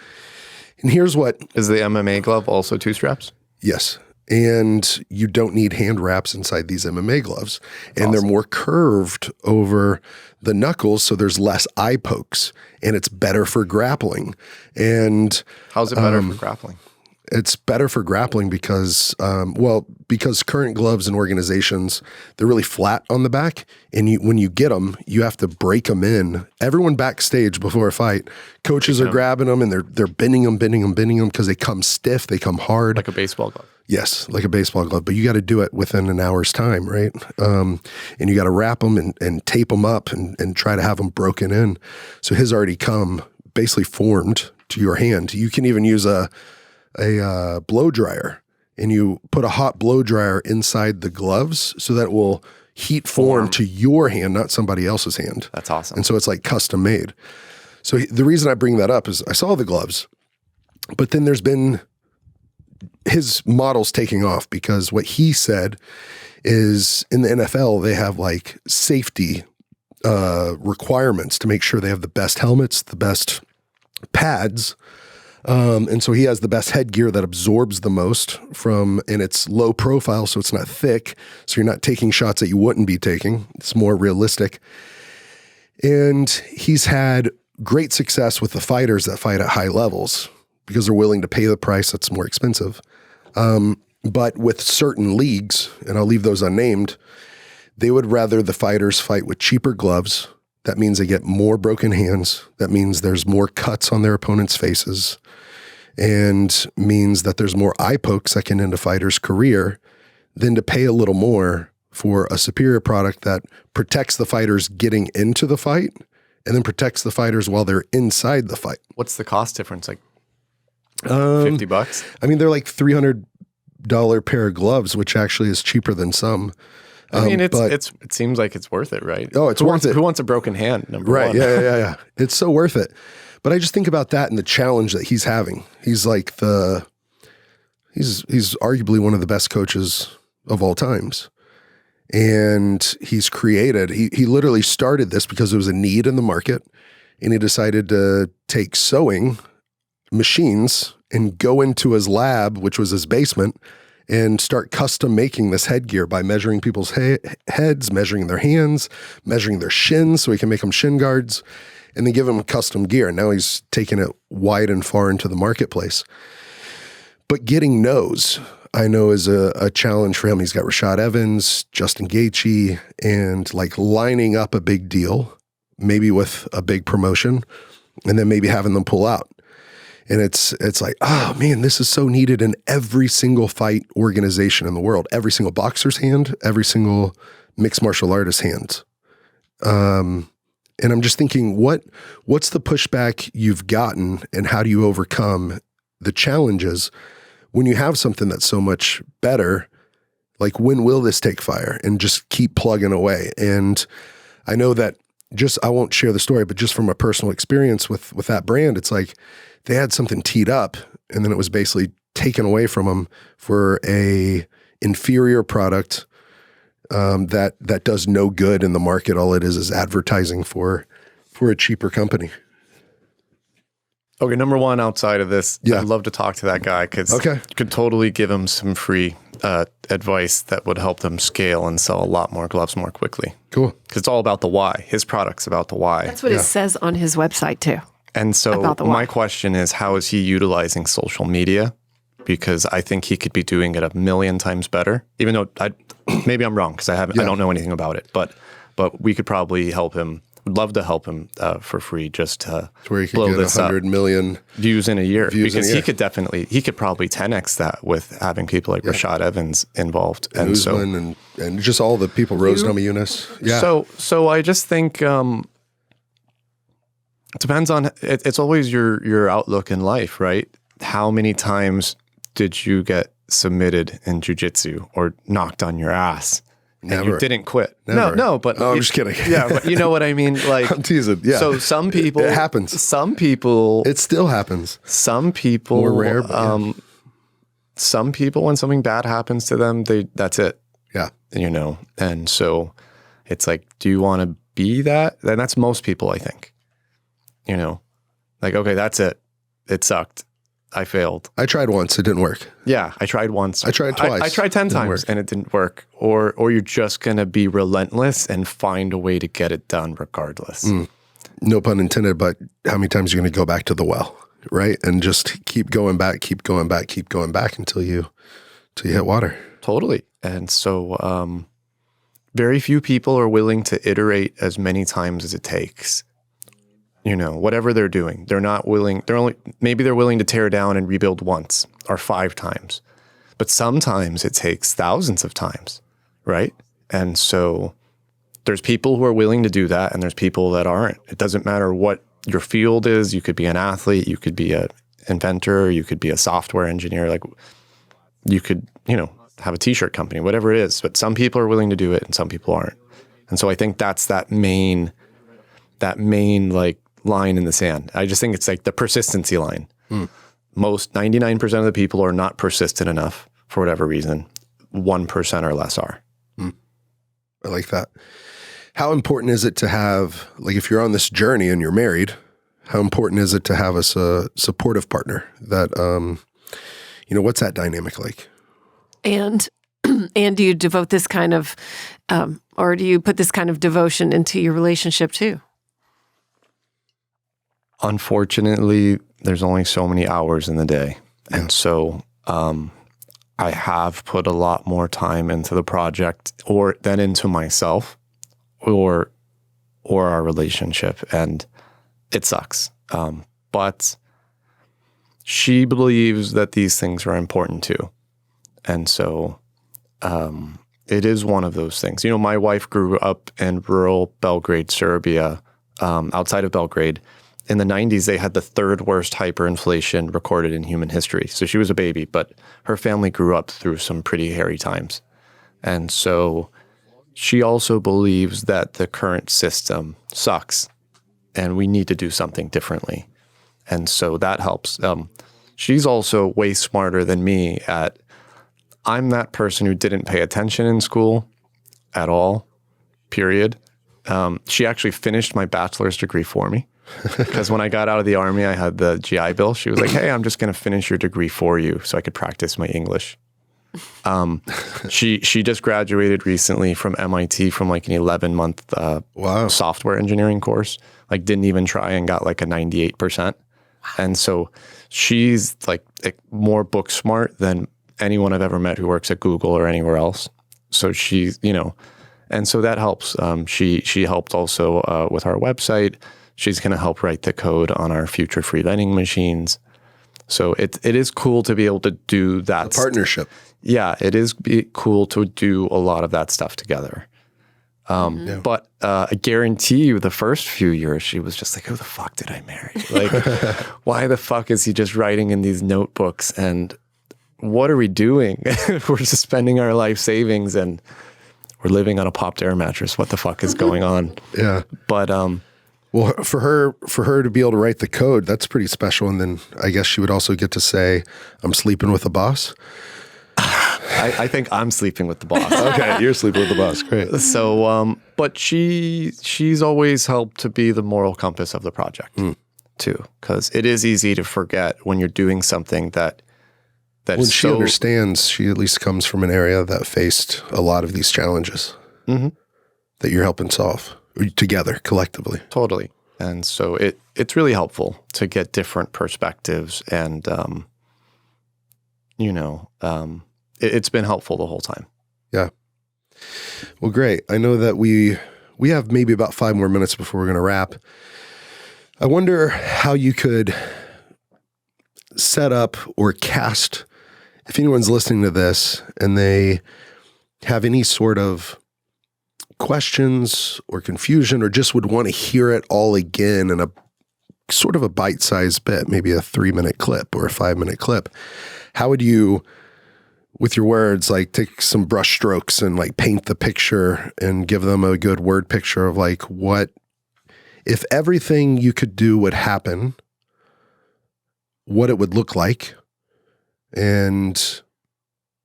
And here's what... Is the MMA glove also 2 straps? Yes. And you don't need hand wraps inside these MMA gloves. And They're more curved over the knuckles, so there's less eye pokes. And it's better for grappling. And how's it better for grappling? It's better for grappling because, because current gloves and organizations, they're really flat on the back. And when you get them, you have to break them in. Everyone backstage before a fight, coaches are grabbing them and they're bending them because they come stiff, they come hard. Like a baseball glove. Yes, like a baseball glove. But you got to do it within an hour's time, right? And you got to wrap them and tape them up and try to have them broken in. So his already come basically formed to your hand. You can even use a blow dryer, and you put a hot blow dryer inside the gloves so that it will heat form to your hand, not somebody else's hand. That's awesome. And so it's like custom made. So the reason I bring that up is I saw the gloves, but then there's been his models taking off because what he said is in the NFL, they have like safety requirements to make sure they have the best helmets, the best pads. And so he has the best headgear that absorbs the most and it's low profile, so it's not thick. So you're not taking shots that you wouldn't be taking. It's more realistic. And he's had great success with the fighters that fight at high levels because they're willing to pay the price that's more expensive. But with certain leagues, and I'll leave those unnamed, they would rather the fighters fight with cheaper gloves. That means they get more broken hands. That means there's more cuts on their opponent's faces, and means that there's more eye pokes that can end a fighter's career than to pay a little more for a superior product that protects the fighters getting into the fight and then protects the fighters while they're inside the fight. What's the cost difference? Like $50? I mean, they're like $300 pair of gloves, which actually is cheaper than some. I mean, it seems like it's worth it, right? Oh, it's worth it. Who wants a broken hand? Number right. one. Yeah. It's so worth it. But I just think about that and the challenge that he's having. He's like he's arguably one of the best coaches of all times. And he's created, he literally started this because there was a need in the market, and he decided to take sewing machines and go into his lab, which was his basement, and start custom making this headgear by measuring people's heads, measuring their hands, measuring their shins so he can make them shin guards, and then give them custom gear. And now he's taking it wide and far into the marketplace. But getting no's, I know, is a challenge for him. He's got Rashad Evans, Justin Gaethje, and like lining up a big deal, maybe with a big promotion, and then maybe having them pull out. And it's like, oh man, this is so needed in every single fight organization in the world, every single boxer's hand, every single mixed martial artist's hand. And I'm just thinking, what's the pushback you've gotten, and how do you overcome the challenges when you have something that's so much better? Like, when will this take fire? And just keep plugging away. And I know that I won't share the story, but just from a personal experience with that brand, it's like they had something teed up, and then it was basically taken away from them for a inferior product that does no good in the market. All it is advertising for a cheaper company. Okay, number one, outside of this, Yeah. I'd love to talk to that guy because Okay. you could totally give him some free advice that would help them scale and sell a lot more gloves more quickly. Cool. Because it's all about the why. His product's about the why. That's what it says on his website too. And so About the why. my question is, how is he utilizing social media? Because I think he could be doing it 1,000,000 times better, even though maybe I'm wrong because I don't know anything about it, but we could probably help him would love to help him for free just to where he could blow get this 100 up. million views in a year. Views in a Because year. he could probably 10x that with having people like Rashad Evans involved. and Usman and just all the people, Rose Namajunas. Yeah. So I just think it depends on, it's always your outlook in life, right? How many times did you get submitted in jiu-jitsu or knocked on your ass? Never. And you didn't quit. Never. No, but I'm just kidding. Yeah, but you know what I mean? Like, I'm teasing. Yeah. So some people, it happens. Some people, It still happens. some people, More rare, but some people, when something bad happens to them, that's it. Yeah. You know, and so it's like, do you want to be that? And that's most people, I think. You know, like, okay, that's it. It sucked. I failed. I tried once. It didn't work. Yeah, I tried once. I tried twice. I tried 10 Didn't times work. and it didn't work. Or you're just going to be relentless and find a way to get it done regardless. No pun intended, but how many times are you going to go back to the well, right? And just keep going back until you hit water. Totally. And so very few people are willing to iterate as many times as it takes. You know, whatever they're doing, they're not willing, maybe they're willing to tear down and rebuild once or 5 times. But sometimes it takes thousands of times, right? And so there's people who are willing to do that and there's people that aren't. It doesn't matter what your field is. You could be an athlete, you could be an inventor, you could be a software engineer, like you could, you know, have a t-shirt company, whatever it is. But some people are willing to do it and some people aren't. And so I think that's that main like line in the sand. I just think it's like the persistency line. Most 99% of the people are not persistent enough for whatever reason. 1% or less are. I like that. How important is it to have, like, if you're on this journey and you're married, how important is it to have a supportive partner that, you know, what's that dynamic like? And do you devote this kind of, or do you put this kind of devotion into your relationship too? Unfortunately, there's only so many hours in the day. Yeah. And so I have put a lot more time into the project than into myself or our relationship. And it sucks. But she believes that these things are important too. And so it is one of those things. You know, my wife grew up in rural Belgrade, Serbia, outside of Belgrade. In the 90s, they had the 3rd worst hyperinflation recorded in human history. So she was a baby, but her family grew up through some pretty hairy times. And so she also believes that the current system sucks and we need to do something differently. And so that helps. She's also way smarter than me I'm that person who didn't pay attention in school at all, period. She actually finished my bachelor's degree for me. Because when I got out of the Army, I had the GI Bill. She was like, hey, I'm just going to finish your degree for you so I could practice my English. She just graduated recently from MIT from like an 11-month software engineering course. Like didn't even try and got like a 98%. And so she's like more book smart than anyone I've ever met who works at Google or anywhere else. So she's, you know, and so that helps. She helped also with our website. She's going to help write the code on our future free lending machines. So it is cool to be able to do that. A partnership. Yeah, it is cool to do a lot of that stuff together. But I guarantee you the first few years, she was just like, who the fuck did I marry? Like, why the fuck is he just writing in these notebooks? And what are we doing? We're just spending our life savings and we're living on a popped air mattress. What the fuck is going on? Yeah. But well, for her to be able to write the code, that's pretty special. And then I guess she would also get to say, I'm sleeping with the boss. I think I'm sleeping with the boss. Okay, you're sleeping with the boss. Great. So, but she's always helped to be the moral compass of the project too, because it is easy to forget when you're doing something that when she understands, she at least comes from an area that faced a lot of these challenges that you're helping solve together, collectively. Totally. And so it's really helpful to get different perspectives and, it's been helpful the whole time. Yeah. Well, great. I know that we we have maybe about 5 more minutes before we're going to wrap. I wonder how you could set up or cast, if anyone's listening to this and they have any sort of questions or confusion or just would want to hear it all again in a sort of a bite-sized bit, maybe a 3-minute clip or a 5-minute clip, how would you, with your words, like take some brush strokes and like paint the picture and give them a good word picture of like what, if everything you could do would happen, what it would look like, and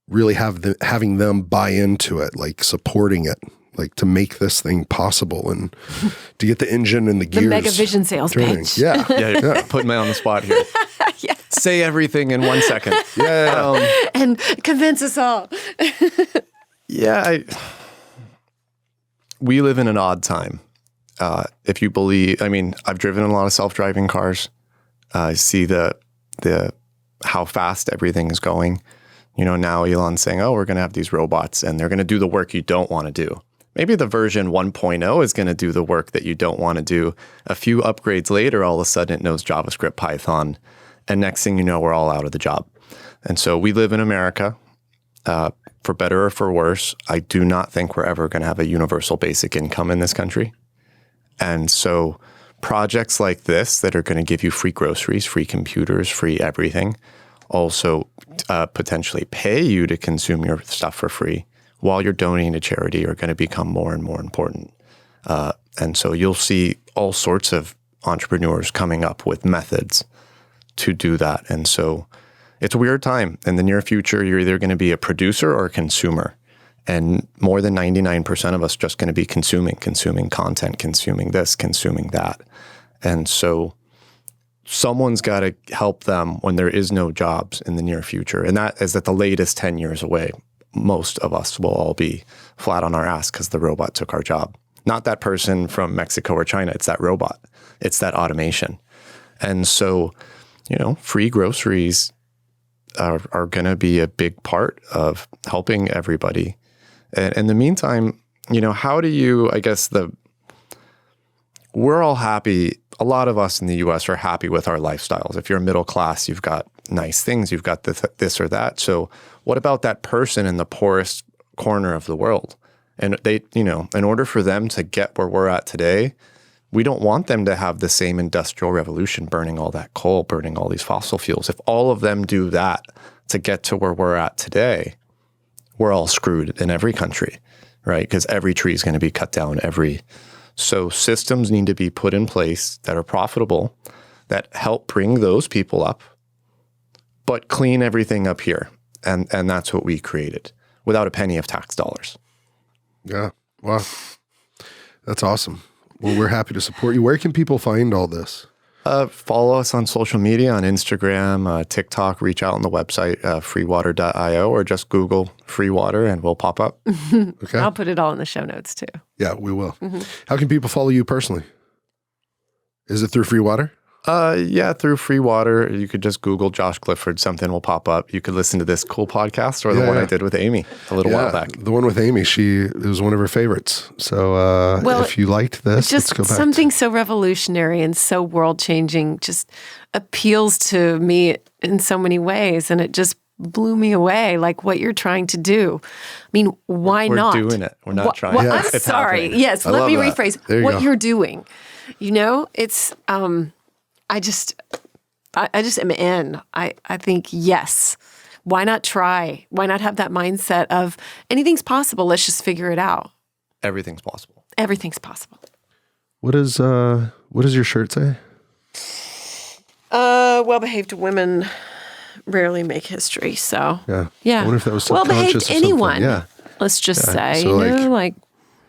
really having them buy into it, like supporting it, like to make this thing possible and to get the engine and the gears. The Megavision sales pitch. Yeah. Yeah. Putting me on the spot here. Yeah. Say everything in 1 second. Yeah. And convince us all. We live in an odd time. If you believe, I mean, I've driven a lot of self-driving cars. I see how fast everything is going. You know, now Elon's saying, oh, we're going to have these robots and they're going to do the work you don't want to do. Maybe the version 1.0 is going to do the work that you don't want to do. A few upgrades later, all of a sudden it knows JavaScript, Python, and next thing you know, we're all out of the job. And so we live in America, for better or for worse. I do not think we're ever going to have a universal basic income in this country. And so projects like this that are going to give you free groceries, free computers, free everything, also potentially pay you to consume your stuff for free while you're donating to charity are going to become more and more important. And so you'll see all sorts of entrepreneurs coming up with methods to do that. And so it's a weird time. In the near future, you're either going to be a producer or a consumer. And more than 99% of us just going to be consuming content, consuming this, consuming that. And so someone's got to help them when there is no jobs in the near future. And that is at the latest 10 years away. Most of us will all be flat on our ass because the robot took our job. Not that person from Mexico or China. It's that robot. It's that automation. And so, you know, free groceries are going to be a big part of helping everybody. And in the meantime, you know, how do you, I guess we're all happy. A lot of us in the U.S. are happy with our lifestyles. If you're middle class, you've got nice things, you've got this or that. So what about that person in the poorest corner of the world? And they, you know, in order for them to get where we're at today, we don't want them to have the same industrial revolution, burning all that coal, burning all these fossil fuels. If all of them do that to get to where we're at today, we're all screwed in every country, right? Because every tree is going to be cut down. So systems need to be put in place that are profitable, that help bring those people up, but clean everything up here. And that's what we created without a penny of tax dollars. Yeah. Wow. That's awesome. Well, we're happy to support you. Where can people find all this? Follow us on social media, on Instagram, TikTok, reach out on the website, freewater.io, or just Google Freewater and we'll pop up. Okay. I'll put it all in the show notes too. Yeah, we will. Mm-hmm. How can people follow you personally? Is it through Freewater? Yeah, through Freewater. You could just Google Josh Clifford, something will pop up. You could listen to this cool podcast or the one I did with Amy a little while back. The one with Amy, it was one of her favorites. So if you liked this, just let's go back. Something so revolutionary and so world-changing just appeals to me in so many ways, and it just blew me away, like what you're trying to do. I mean, why not? We're doing it. We're not trying. Well, Yeah. I'm sorry. Happening. Yes, let me rephrase what you're doing. You know, it's I just am in. I think, yes, why not try? Why not have that mindset of anything's possible? Let's just figure it out. Everything's possible. Everything's possible. What does your shirt say? Well-behaved women rarely make history. So yeah. I wonder if that was subconscious. Well-behaved anyone. Yeah. Let's just say, so like.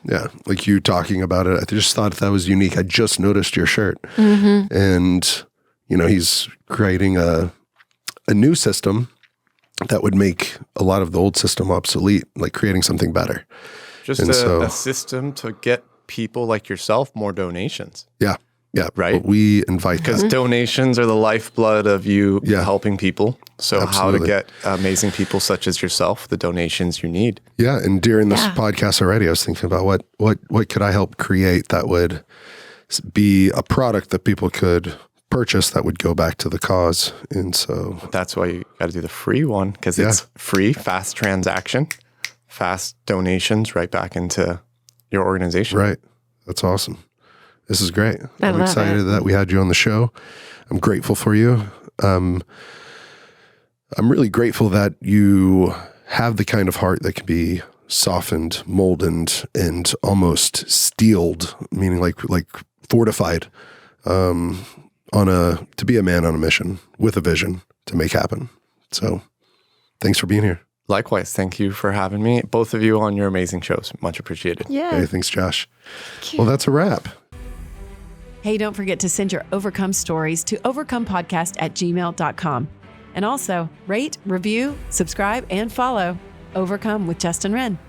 Yeah, like you talking about it. I just thought that was unique. I just noticed your shirt. Mm-hmm. And, you know, he's creating a new system that would make a lot of the old system obsolete, like creating something better. Just a system to get people like yourself more donations. Yeah. Yeah. Right. But we invite Because donations are the lifeblood of you helping people. So Absolutely. how to get amazing people such as yourself the donations you need. Yeah. And during this podcast already, I was thinking about what could I help create that would be a product that people could purchase that would go back to the cause. And so that's why you got to do the free one, because it's free, fast transaction, fast donations right back into your organization. Right. That's awesome. This is great. I'm love excited that we had you on the show. I'm grateful for you. I'm really grateful that you have the kind of heart that can be softened, molded, and almost steeled, meaning like fortified, to be a man on a mission with a vision to make happen. So thanks for being here. Likewise. Thank you for having me. Both of you on your amazing shows. Much appreciated. Yeah. Hey, thanks, Josh. Well, that's a wrap. Hey, don't forget to send your Overcome stories to overcomepodcast@gmail.com. And also rate, review, subscribe, and follow Overcome with Justin Wren.